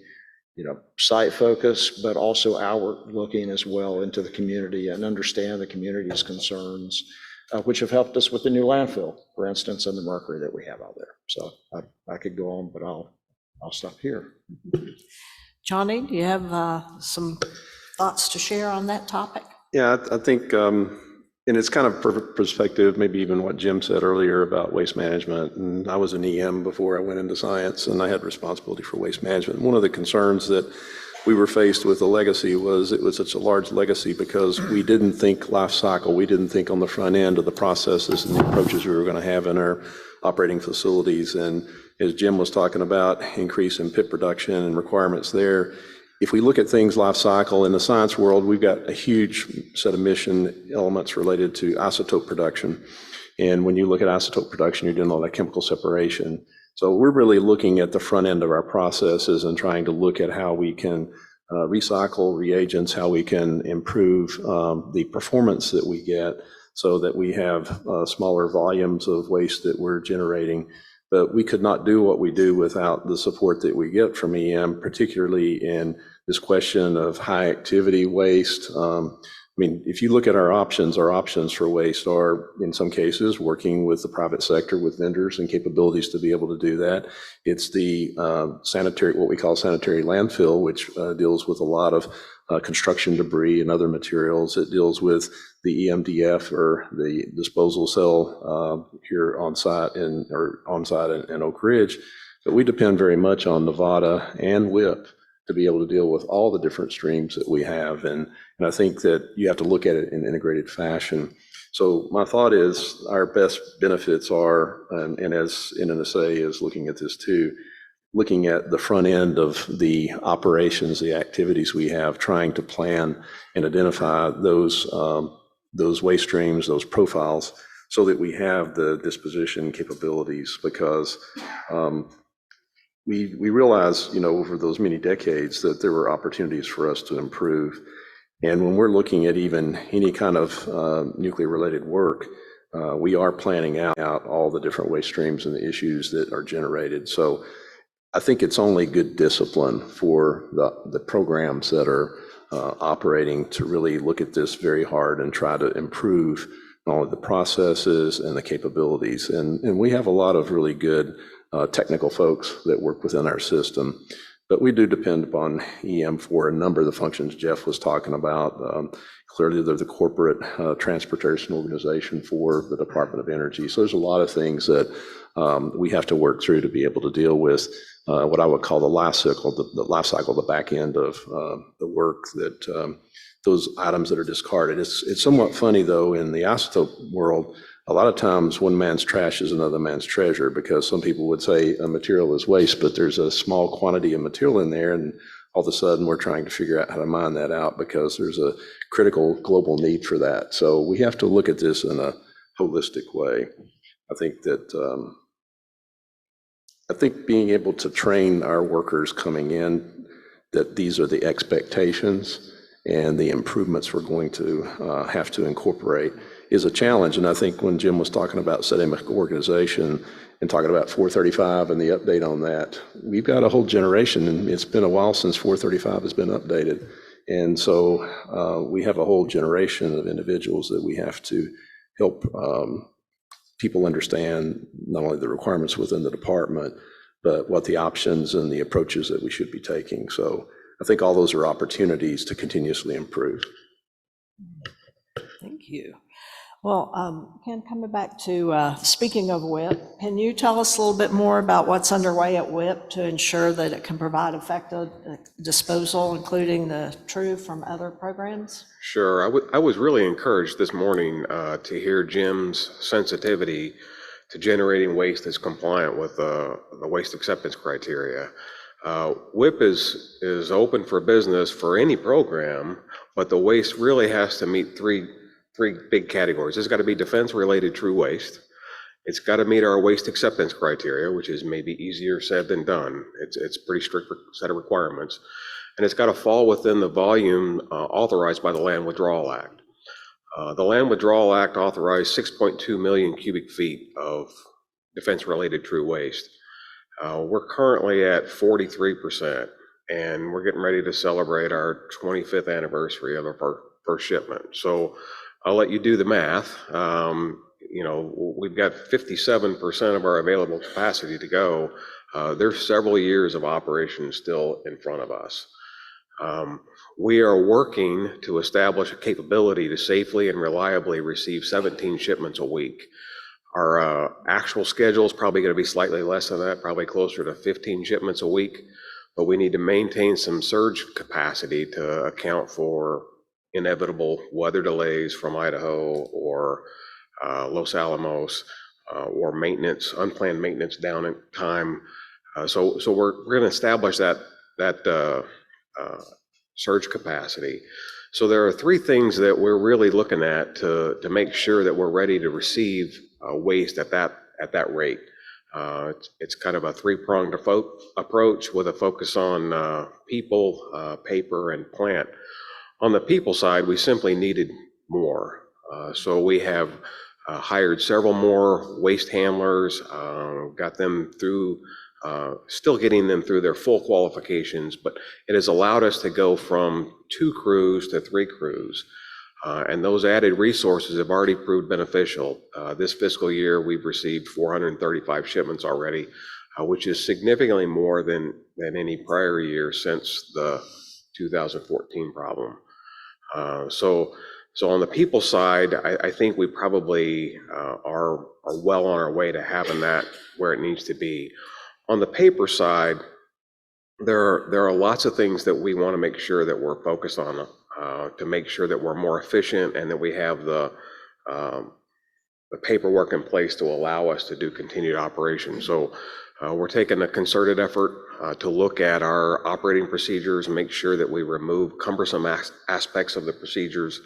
site focus, but also outward looking as well into the community and understand the community's concerns, which have helped us with the new landfill, for instance, and the mercury that we have out there. So I could go on, but I'll stop here. Johnny, do you have some thoughts to share on that topic? Yeah, I think, and it's kind of perspective, maybe even what Jim said earlier about waste management. And I was an EM before I went into science, and I had responsibility for waste management. One of the concerns that we were faced with the legacy was it was such a large legacy because we didn't think life cycle. We didn't think on the front end of the processes and the approaches we were going to have in our operating facilities. And as Jim was talking about, increase in pit production and requirements there. If we look at things life cycle in the science world, we've got a huge set of mission elements related to isotope production. And when you look at isotope production, you're doing all that chemical separation. So we're really looking at the front end of our processes and trying to look at how we can recycle reagents, how we can improve the performance that we get so that we have smaller volumes of waste that we're generating. But we could not do what we do without the support that we get from EM, particularly in this question of high activity waste. I mean, if you look at our options for waste are, in some cases, working with the private sector, with vendors and capabilities to be able to do that. It's the sanitary, what we call sanitary landfill, which deals with a lot of construction debris and other materials. It deals with the EMDF, or the disposal cell here on site in Oak Ridge. But we depend very much on Nevada and WIP to be able to deal with all the different streams that we have. And I think that you have to look at it in an integrated fashion. So my thought is our best benefits are, and as NNSA is looking at this too, looking at the front end of the operations, the activities we have, trying to plan and identify those waste streams, those profiles, so that we have the disposition capabilities, because we realize, over those many decades that there were opportunities for us to improve. And when we're looking at even any kind of nuclear-related work, we are planning out all the different waste streams and the issues that are generated. So I think it's only good discipline for the programs that are operating to really look at this very hard and try to improve not only the processes and the capabilities. And we have a lot of really good technical folks that work within our system. But we do depend upon EM for a number of the functions Jeff was talking about. Clearly, they're the corporate transportation organization for the Department of Energy. So there's a lot of things that we have to work through to be able to deal with what I would call the life cycle, the back end of the work that those items that are discarded. It's somewhat funny, though, in the isotope world. A lot of times one man's trash is another man's treasure, because some people would say a material is waste, but there's a small quantity of material in there, and all of a sudden we're trying to figure out how to mine that out because there's a critical global need for that. So we have to look at this in a holistic way. I think being able to train our workers coming in that these are the expectations and the improvements we're going to have to incorporate is a challenge. And I think when Jim was talking about setting an organization and talking about 435 and the update on that, we've got a whole generation, and it's been a while since 435 has been updated. And so we have a whole generation of individuals that we have to help people understand not only the requirements within the department, but what the options and the approaches that we should be taking. So I think all those are opportunities to continuously improve. Thank you. Well, Ken, coming back to speaking of WIP, can you tell us a little bit more about what's underway at WIP to ensure that it can provide effective disposal, including the TRU from other programs? Sure. I was really encouraged this morning to hear Jim's sensitivity to generating waste that's compliant with the waste acceptance criteria. WIP is open for business for any program, but the waste really has to meet three three big categories. It's got to be defense-related true waste. It's got to meet our waste acceptance criteria, which is maybe easier said than done. It's a pretty strict set of requirements. And it's got to fall within the volume authorized by the Land Withdrawal Act. The Land Withdrawal Act authorized 6.2 million cubic feet of defense-related true waste. We're currently at 43%, and we're getting ready to celebrate our 25th anniversary of our first shipment. So I'll let you do the math. We've got 57% of our available capacity to go. There's several years of operation still in front of us. We are working to establish a capability to safely and reliably receive 17 shipments a week. Our actual schedule is probably going to be slightly less than that, probably closer to 15 shipments a week, but we need to maintain some surge capacity to account for inevitable weather delays from Idaho or Los Alamos, or maintenance, unplanned maintenance downtime. So we're going to establish that surge capacity. So there are three things that we're really looking at to make sure that we're ready to receive waste at that rate. It's kind of a three-pronged approach with a focus on people, paper, and plant. On the people side, we simply needed more. So we have hired several more waste handlers, got them through, still getting them through their full qualifications, but it has allowed us to go from 2 crews to 3 crews. And those added resources have already proved beneficial. This fiscal year, we've received 435 shipments already, which is significantly more than any prior year since the 2014 problem. So on the people side, I think we probably are well on our way to having that where it needs to be. On the paper side, there are lots of things that we want to make sure that we're focused on to make sure that we're more efficient and that we have the paperwork in place to allow us to do continued operations. So we're taking a concerted effort to look at our operating procedures and make sure that we remove cumbersome aspects of the procedures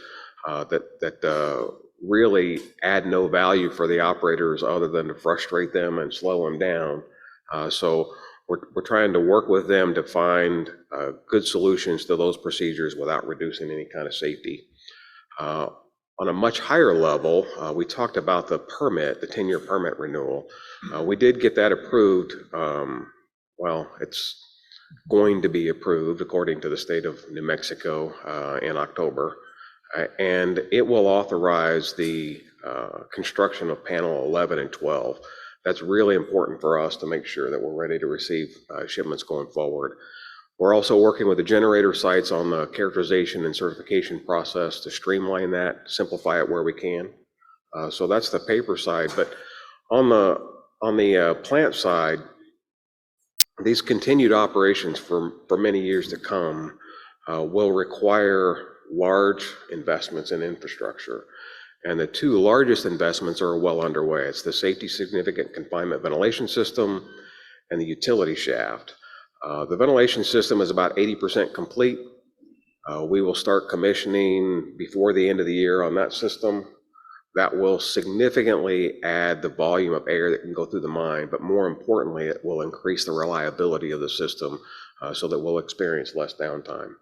that really add no value for the operators other than to frustrate them and slow them down. So we're trying to work with them to find good solutions to those procedures without reducing any kind of safety. On a much higher level, we talked about the permit, the 10-year permit renewal. We did get that approved. Well, it's going to be approved according to the state of New Mexico in October. And it will authorize the construction of panel 11 and 12. That's really important for us to make sure that we're ready to receive shipments going forward. We're also working with the generator sites on the characterization and certification process to streamline that, simplify it where we can. So that's the paper side. But on the plant side, these continued operations for many years to come will require large investments in infrastructure. And the 2 largest investments are well underway. It's the safety significant confinement ventilation system and the utility shaft. The ventilation system is about 80% complete. We will start commissioning before the end of the year on that system. That will significantly add the volume of air that can go through the mine, but more importantly, it will increase the reliability of the system so that we'll experience less downtime.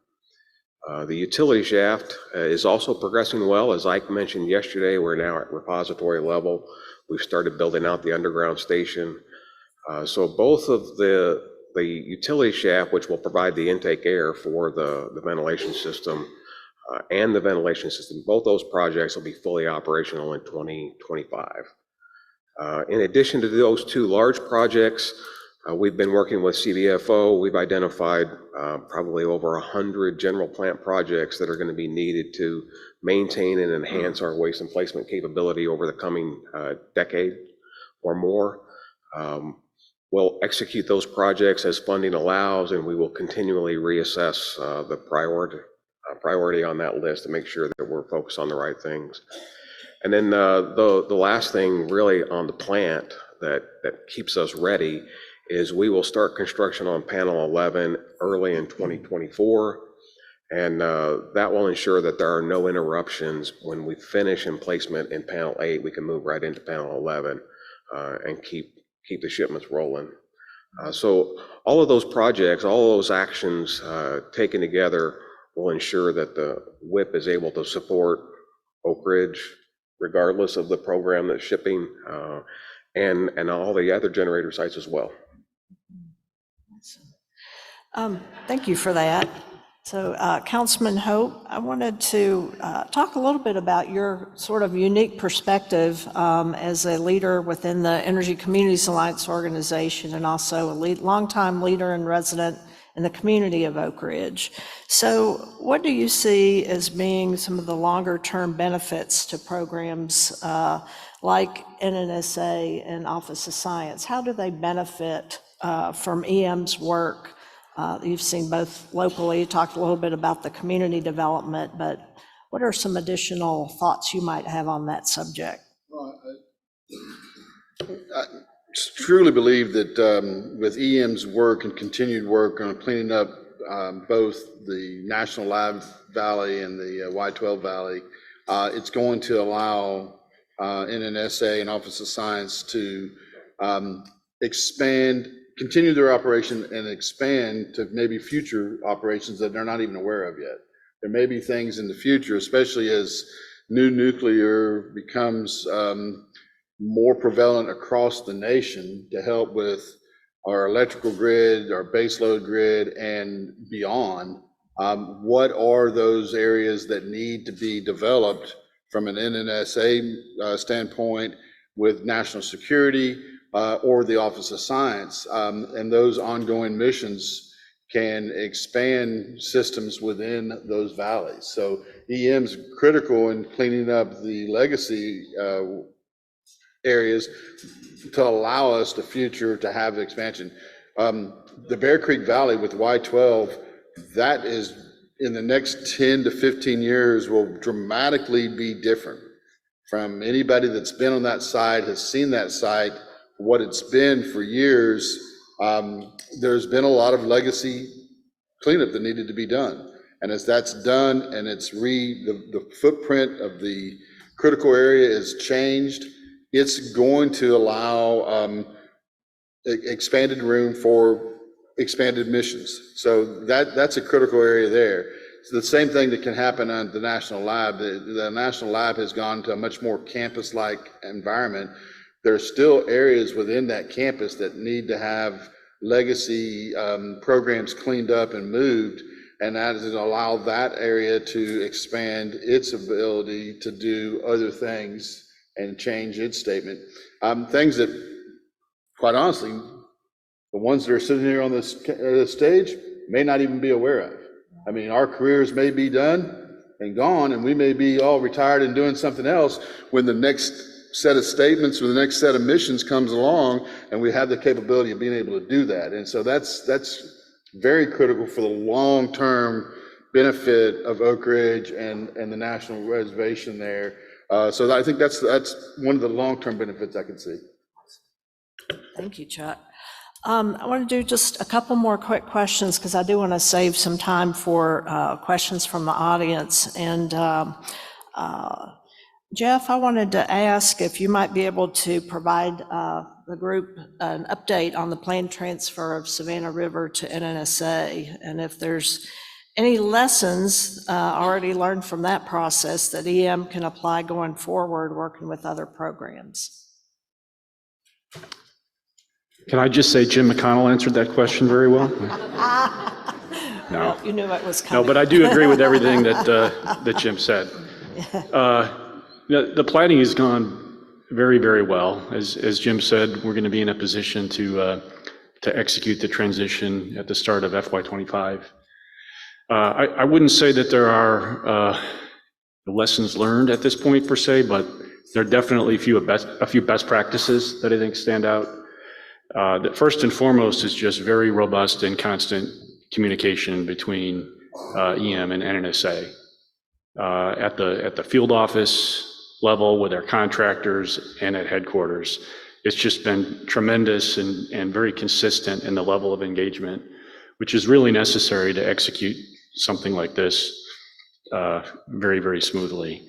The utility shaft is also progressing well. As Ike mentioned yesterday, we're now at repository level. We've started building out the underground station. So both of the utility shaft, which will provide the intake air for the ventilation system, and the ventilation system, both those projects will be fully operational in 2025. In addition to those 2 large projects, we've been working with CBFO. We've identified probably over 100 general plant projects that are going to be needed to maintain and enhance our waste and placement capability over the coming decade or more. We'll execute those projects as funding allows, and we will continually reassess the priority on that list to make sure that we're focused on the right things. And then the last thing really on the plant that keeps us ready is we will start construction on panel 11 early in 2024, And that will ensure that there are no interruptions. When we finish in placement in panel 8, we can move right into panel 11 and keep the shipments rolling. So all of those projects, all of those actions taken together will ensure that the WIP is able to support Oak Ridge, regardless of the program that's shipping, and all the other generator sites as well. Thank you for that. So Councilman Hope, I wanted to talk a little bit about your sort of unique perspective as a leader within the Energy Communities Alliance organization, and also a longtime leader and resident in the community of Oak Ridge. So what do you see as being some of the longer term benefits to programs like NNSA and Office of Science? How do they benefit from EM's work? You've seen both locally, you talked a little bit about the community development, but what are some additional thoughts you might have on that subject? Well, I truly believe that with EM's work and continued work on cleaning up both the National Lab Valley and the Y12 Valley, it's going to allow NNSA and Office of Science to continue their operation and expand to maybe future operations that they're not even aware of yet. There may be things in the future, especially as new nuclear becomes more prevalent across the nation, to help with our electrical grid, our baseload grid, and beyond. What are those areas that need to be developed from an NNSA standpoint with national security, or the Office of Science, and those ongoing missions can expand systems within those valleys. So EM's critical in cleaning up the legacy areas to allow us the future to have expansion. The Bear Creek Valley with Y12, that is in the next 10 to 15 years will dramatically be different. From anybody that's been on that site, has seen that site, what it's been for years, there's been a lot of legacy cleanup that needed to be done. And as that's done and the footprint of the critical area is changed, it's going to allow expanded room for expanded missions. So that's a critical area there. It's the same thing that can happen on the National Lab. The National Lab has gone to a much more campus-like environment. There's still areas within that campus that need to have legacy programs cleaned up and moved, and that has allowed that area to expand its ability to do other things and change its statement. Things that, quite honestly, the ones that are sitting here on this stage may not even be aware of. I mean, our careers may be done and gone, and we may be all retired and doing something else when the next set of statements or the next set of missions comes along, and we have the capability of being able to do that. And so that's very critical for the long-term benefit of Oak Ridge and the National Reservation there. So I think that's one of the long-term benefits I can see. Thank you, Chuck. I want to do just a couple more quick questions because I do want to save some time for questions from the audience. And Jeff, I wanted to ask if you might be able to provide the group an update on the planned transfer of Savannah River to NNSA, and if there's any lessons already learned from that process that EM can apply going forward working with other programs. Can I just say Jim McConnell answered that question very well? No. You knew it was coming. No, but I do agree with everything that Jim said. The planning has gone very, very well. As Jim said, we're going to be in a position to execute the transition at the start of FY25. I wouldn't say that there are lessons learned at this point per se, but there are definitely a few best practices that I think stand out. The first and foremost is just very robust and constant communication between EM and NNSA at the field office level with our contractors and at headquarters. It's just been tremendous and very consistent in the level of engagement, which is really necessary to execute something like this very, very smoothly.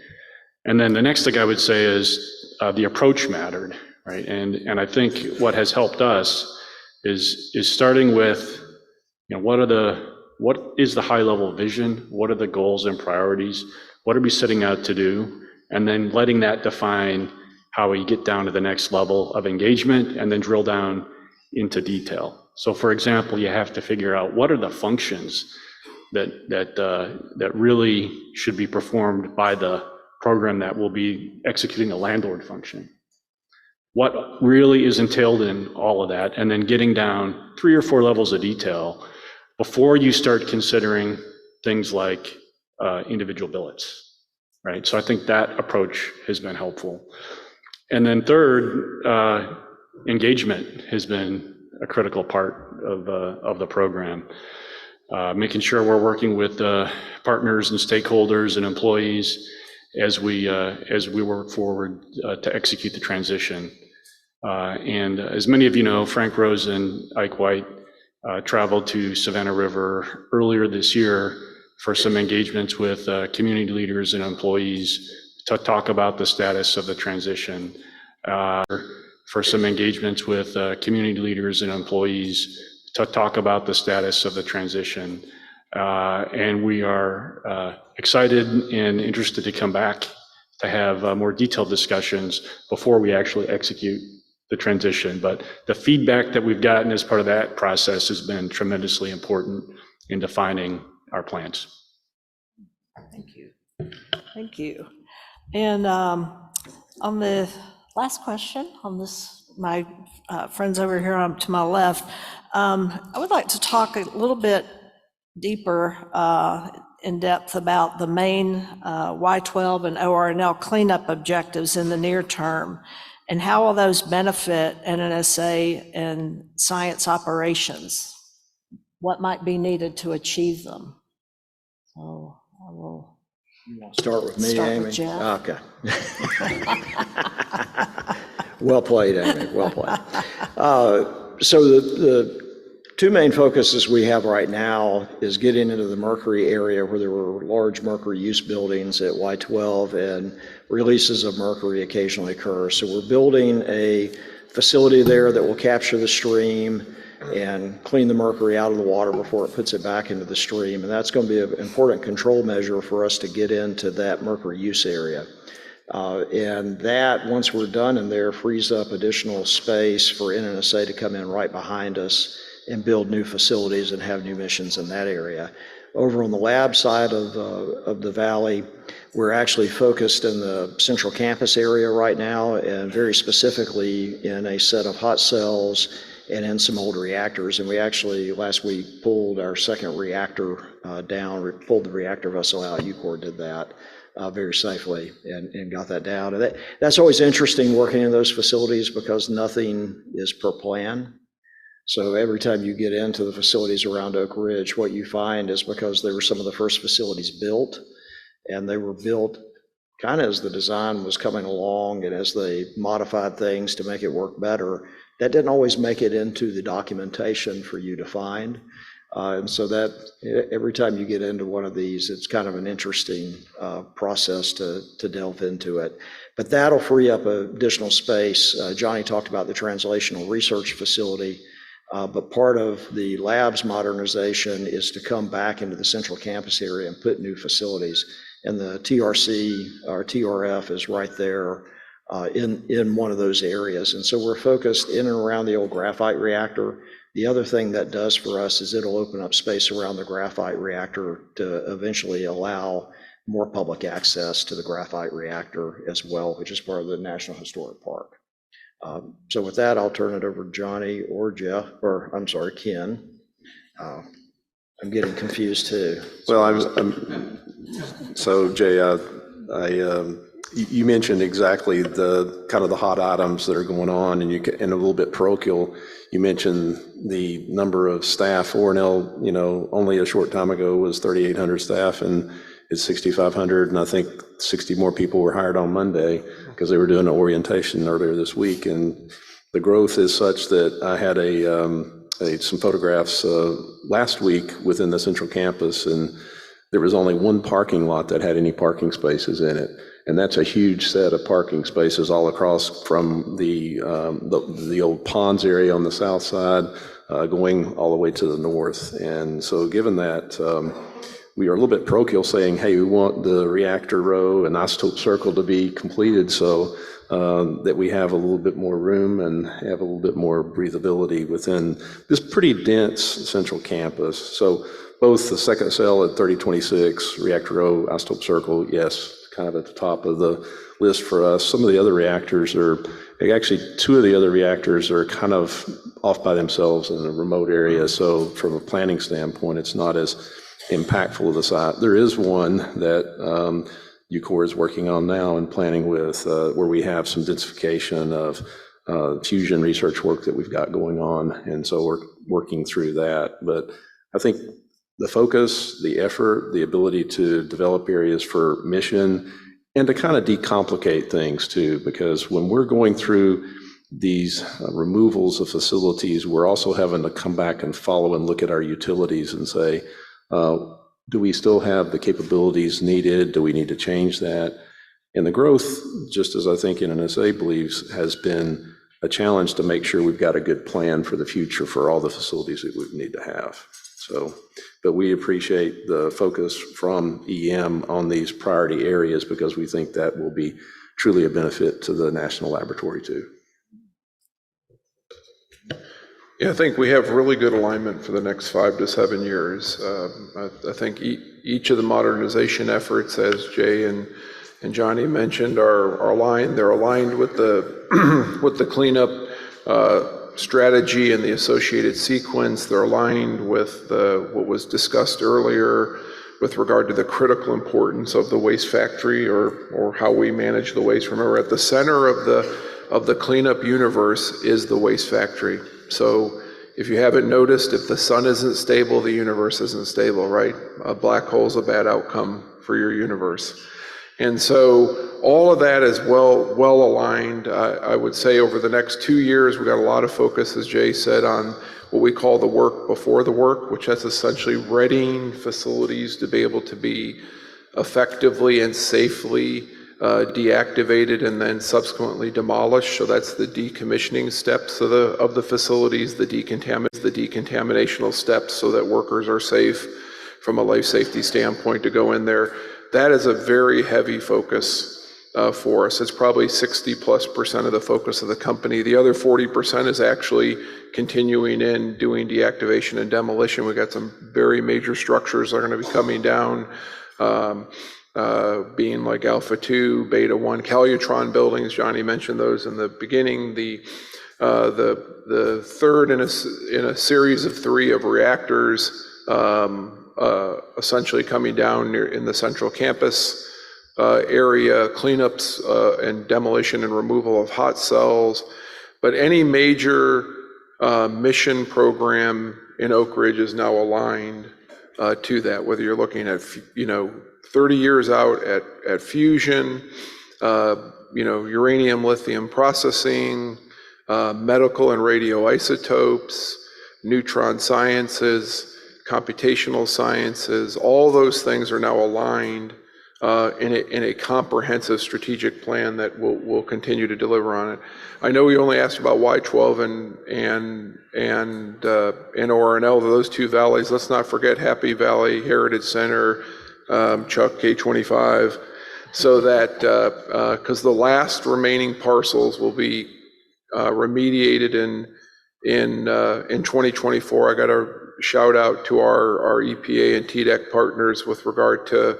And then the next thing I would say is the approach mattered, right? And I think what has helped us is starting with, what is the high level vision? What are the goals and priorities? What are we setting out to do? And then letting that define how we get down to the next level of engagement and then drill down into detail. So for example, you have to figure out what are the functions that really should be performed by the program that will be executing a landlord function. What really is entailed in all of that, and then getting down 3 or 4 levels of detail before you start considering things like individual billets, right? So I think that approach has been helpful. And then third, engagement has been a critical part of the program. Making sure we're working with partners and stakeholders and employees as we work forward to execute the transition. And as many of you know, Frank Rose and Ike White traveled to Savannah River earlier this year for some engagements with community leaders and employees to talk about the status of the transition. For some engagements with community leaders and employees to talk about the status of the transition. And we are excited and interested to come back to have more detailed discussions before we actually execute the transition. But the feedback that we've gotten as part of that process has been tremendously important in defining our plans. Thank you. Thank you. And on the last question on this, my friends over here to my left, I would like to talk a little bit deeper in depth about the main Y12 and ORNL cleanup objectives in the near term, and how will those benefit NNSA and science operations? What might be needed to achieve them? So I will Start with me, start Amy? with Jeff. Okay. Well played, Amy, well played. So the 2 main focuses we have right now is getting into the mercury area where there were large mercury use buildings at Y12 and releases of mercury occasionally occur. So we're building a facility there that will capture the stream and clean the mercury out of the water before it puts it back into the stream. And that's going to be an important control measure for us to get into that mercury use area. And that, once we're done in there, frees up additional space for NNSA to come in right behind us and build new facilities and have new missions in that area. Over on the lab side of the valley, we're actually focused in the central campus area right now, and very specifically in a set of hot cells and in some old reactors. And we actually, last week, pulled our second reactor down, we pulled the reactor vessel out. UCOR did that very safely and got that down. And that's always interesting working in those facilities because nothing is per plan. So every time you get into the facilities around Oak Ridge, what you find is because they were some of the first facilities built, and they were built kind of as the design was coming along and as they modified things to make it work better, that didn't always make it into the documentation for you to find. And so that every time you get into one of these, it's kind of an interesting process to delve into it. But that'll free up additional space. Johnny talked about the translational research facility. But part of the lab's modernization is to come back into the central campus area and put new facilities. And the TRC or TRF is right there in one of those areas. And so we're focused in and around the old graphite reactor. The other thing that does for us is it'll open up space around the graphite reactor to eventually allow more public access to the graphite reactor as well, which is part of the National Historic Park. So with that, I'll turn it over to Johnny or Jeff, or I'm sorry, Ken. I'm getting confused too. Well, so Jay, you mentioned exactly the kind of the hot items that are going on, and and a little bit parochial, you mentioned the number of staff. ORNL, only a short time ago was 3,800 staff, and it's 6,500, and I think 60 more people were hired on Monday because they were doing an orientation earlier this week. And the growth is such that I had some photographs last week within the central campus, and there was only one parking lot that had any parking spaces in it. And that's a huge set of parking spaces all across from the old ponds area on the south side, going all the way to the north. And so given that, we are a little bit parochial saying, hey, we want the reactor row and isotope circle to be completed so that we have a little bit more room and have a little bit more breathability within this pretty dense central campus. So both the second cell at 3026, reactor row, isotope circle, yes, kind of at the top of the list for us. Some of the other reactors are, actually two of the other reactors are kind of off by themselves in a remote area. So from a planning standpoint, it's not as impactful of the site. There is one that UCOR is working on now and planning with, where we have some densification of fusion research work that we've got going on. And so we're working through that. But I think the focus, the effort, the ability to develop areas for mission and to kind of decomplicate things too, because when we're going through these removals of facilities, we're also having to come back and follow and look at our utilities and say, do we still have the capabilities needed? Do we need to change that? And the growth, just as I think NNSA believes, has been a challenge to make sure we've got a good plan for the future for all the facilities that we need to have. So, but we appreciate the focus from EM on these priority areas because we think that will be truly a benefit to the national laboratory too. Yeah, I think we have really good alignment for the next 5 to 7 years. I think each of the modernization efforts, as Jay and Johnny mentioned, are aligned. They're aligned with the with the cleanup strategy and the associated sequence. They're aligned with what was discussed earlier with regard to the critical importance of the waste factory or how we manage the waste. Remember, at the center of the cleanup universe is the waste factory. So if you haven't noticed, if the sun isn't stable, the universe isn't stable, right? A black hole's a bad outcome for your universe. And so all of that is well aligned. I would say over the next 2 years, we've got a lot of focus, as Jay said, on what we call the work before the work, which is essentially readying facilities to be able to be effectively and safely deactivated and then subsequently demolished. So that's the decommissioning steps of the facilities, the decontaminational steps so that workers are safe from a life safety standpoint to go in there. That is a very heavy focus for us. It's probably 60+% of the focus of the company. The other 40% is actually continuing in doing deactivation and demolition. We've got some very major structures that are going to be coming down, being like Alpha 2, Beta 1, Calutron buildings. Johnny mentioned those in the beginning. The third in a series of 3 of reactors, essentially coming down in the central campus area, cleanups and demolition and removal of hot cells. But any major mission program in Oak Ridge is now aligned to that, whether you're looking at 30 years out at fusion, uranium lithium processing, medical and radioisotopes, neutron sciences, computational sciences. All those things are now aligned in a comprehensive strategic plan that will continue to deliver on it. I know we only asked about Y12 and ORNL, those 2 valleys. Let's not forget Happy Valley Heritage Center, Chuck K25, so that because the last remaining parcels will be remediated in 2024. I got to shout out to our EPA and TDEC partners with regard to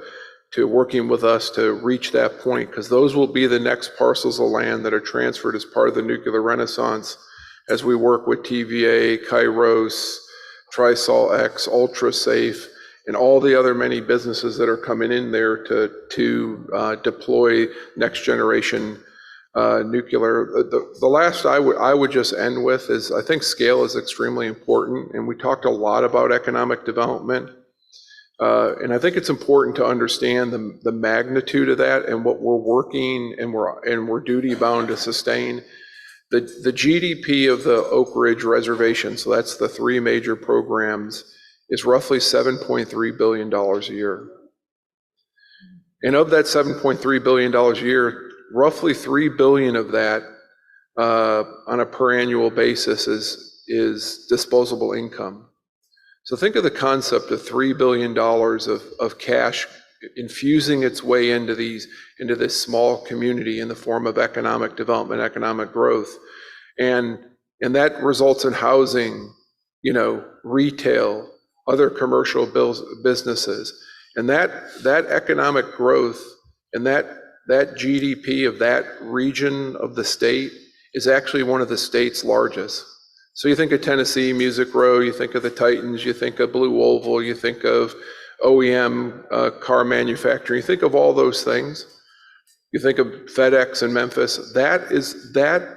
working with us to reach that point, because those will be the next parcels of land that are transferred as part of the nuclear renaissance as we work with TVA, Kairos, Trisol X, UltraSafe, and all the other many businesses that are coming in there to deploy next generation nuclear. The last I would just end with is I think scale is extremely important, and we talked a lot about economic development. And I think it's important to understand the magnitude of that and what we're working and we're duty bound to sustain. The GDP of the Oak Ridge Reservation, so that's the 3 major programs, is roughly $7.3 billion a year. And of that $7.3 billion a year, roughly $3 billion of that on a per annual basis is disposable income. So think of the concept of $3 billion of cash infusing its way into this small community in the form of economic development, economic growth. And that results in housing, retail, other commercial businesses. And that economic growth and that GDP of that region of the state is actually one of the state's largest. So you think of Tennessee, Music Row, you think of the Titans, you think of Blue Oval, you think of OEM car manufacturing, you think of all those things. You think of FedEx in Memphis. That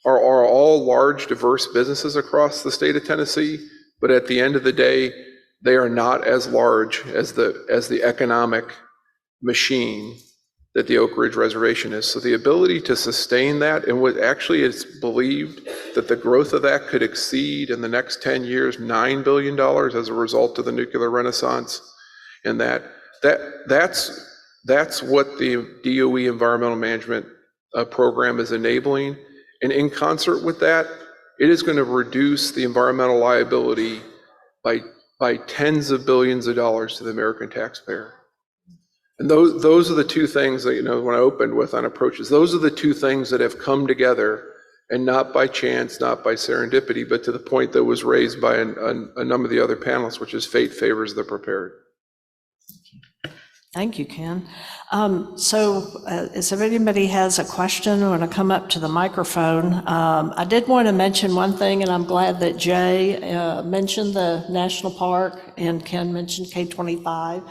are all large, diverse businesses across the state of Tennessee. But at the end of the day, they are not as large as the economic machine that the Oak Ridge Reservation is. So the ability to sustain that, and what actually it's believed that the growth of that could exceed in the next 10 years, $9 billion as a result of the nuclear renaissance. And that's what the DOE environmental management program is enabling. And in concert with that, it is going to reduce the environmental liability by tens of billions of dollars to the American taxpayer. And those are the two things that, when I opened with on approaches, those are the two things that have come together, and not by chance, not by serendipity, but to the point that was raised by a number of the other panelists, which is fate favors the prepared. Thank you, Ken. If anybody has a question, I want to come up to the microphone. I did want to mention one thing, and I'm glad that Jay mentioned the national park and Ken mentioned K-25.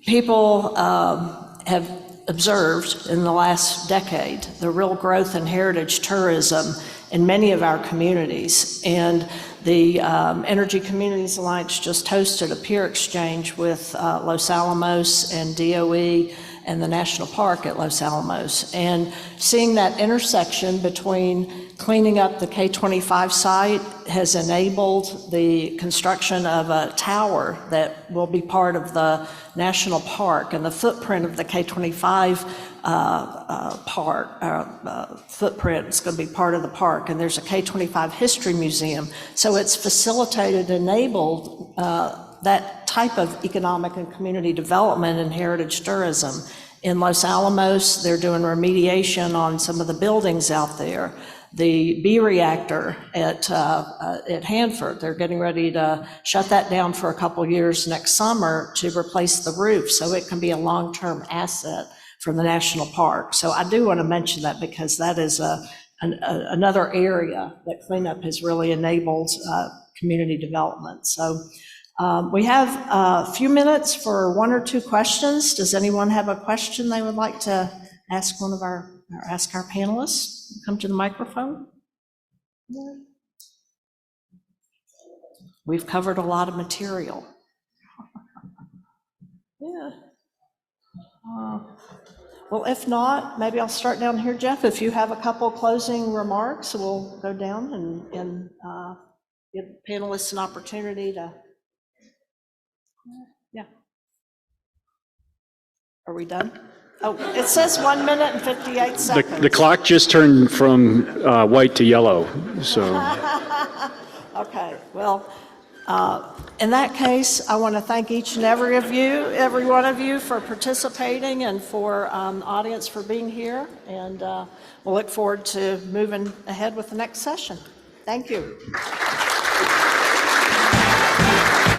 People have observed in the last decade the real growth in heritage tourism in many of our communities. And the Energy Communities Alliance just hosted a peer exchange with Los Alamos and DOE and the National Park at Los Alamos. And seeing that intersection between cleaning up the K-25 site has enabled the construction of a tower that will be part of the national park, and the footprint of the K-25 footprint is going to be part of the park, and there's a K-25 history museum. So it's facilitated, enabled that type of economic and community development and heritage tourism. In Los Alamos, they're doing remediation on some of the buildings out there. The B reactor at Hanford, they're getting ready to shut that down for a couple years next summer to replace the roof, so it can be a long-term asset from the national park. So I do want to mention that, because that is another area that cleanup has really enabled community development. So we have a few minutes for one or two questions. Does anyone have a question they would like to ask ask our panelists? Come to the microphone. We've covered a lot of material. Yeah. Well, if not, maybe I'll start down here, Jeff. If you have a couple closing remarks, we'll go down and give panelists an opportunity to. Yeah. Are we done? Oh, it says 1 minute and 58 seconds. The clock just turned from white to yellow, so. Okay, well, in that case, I want to thank each and every one of you for participating, and for the audience for being here, and we'll look forward to moving ahead with the next session. Thank you.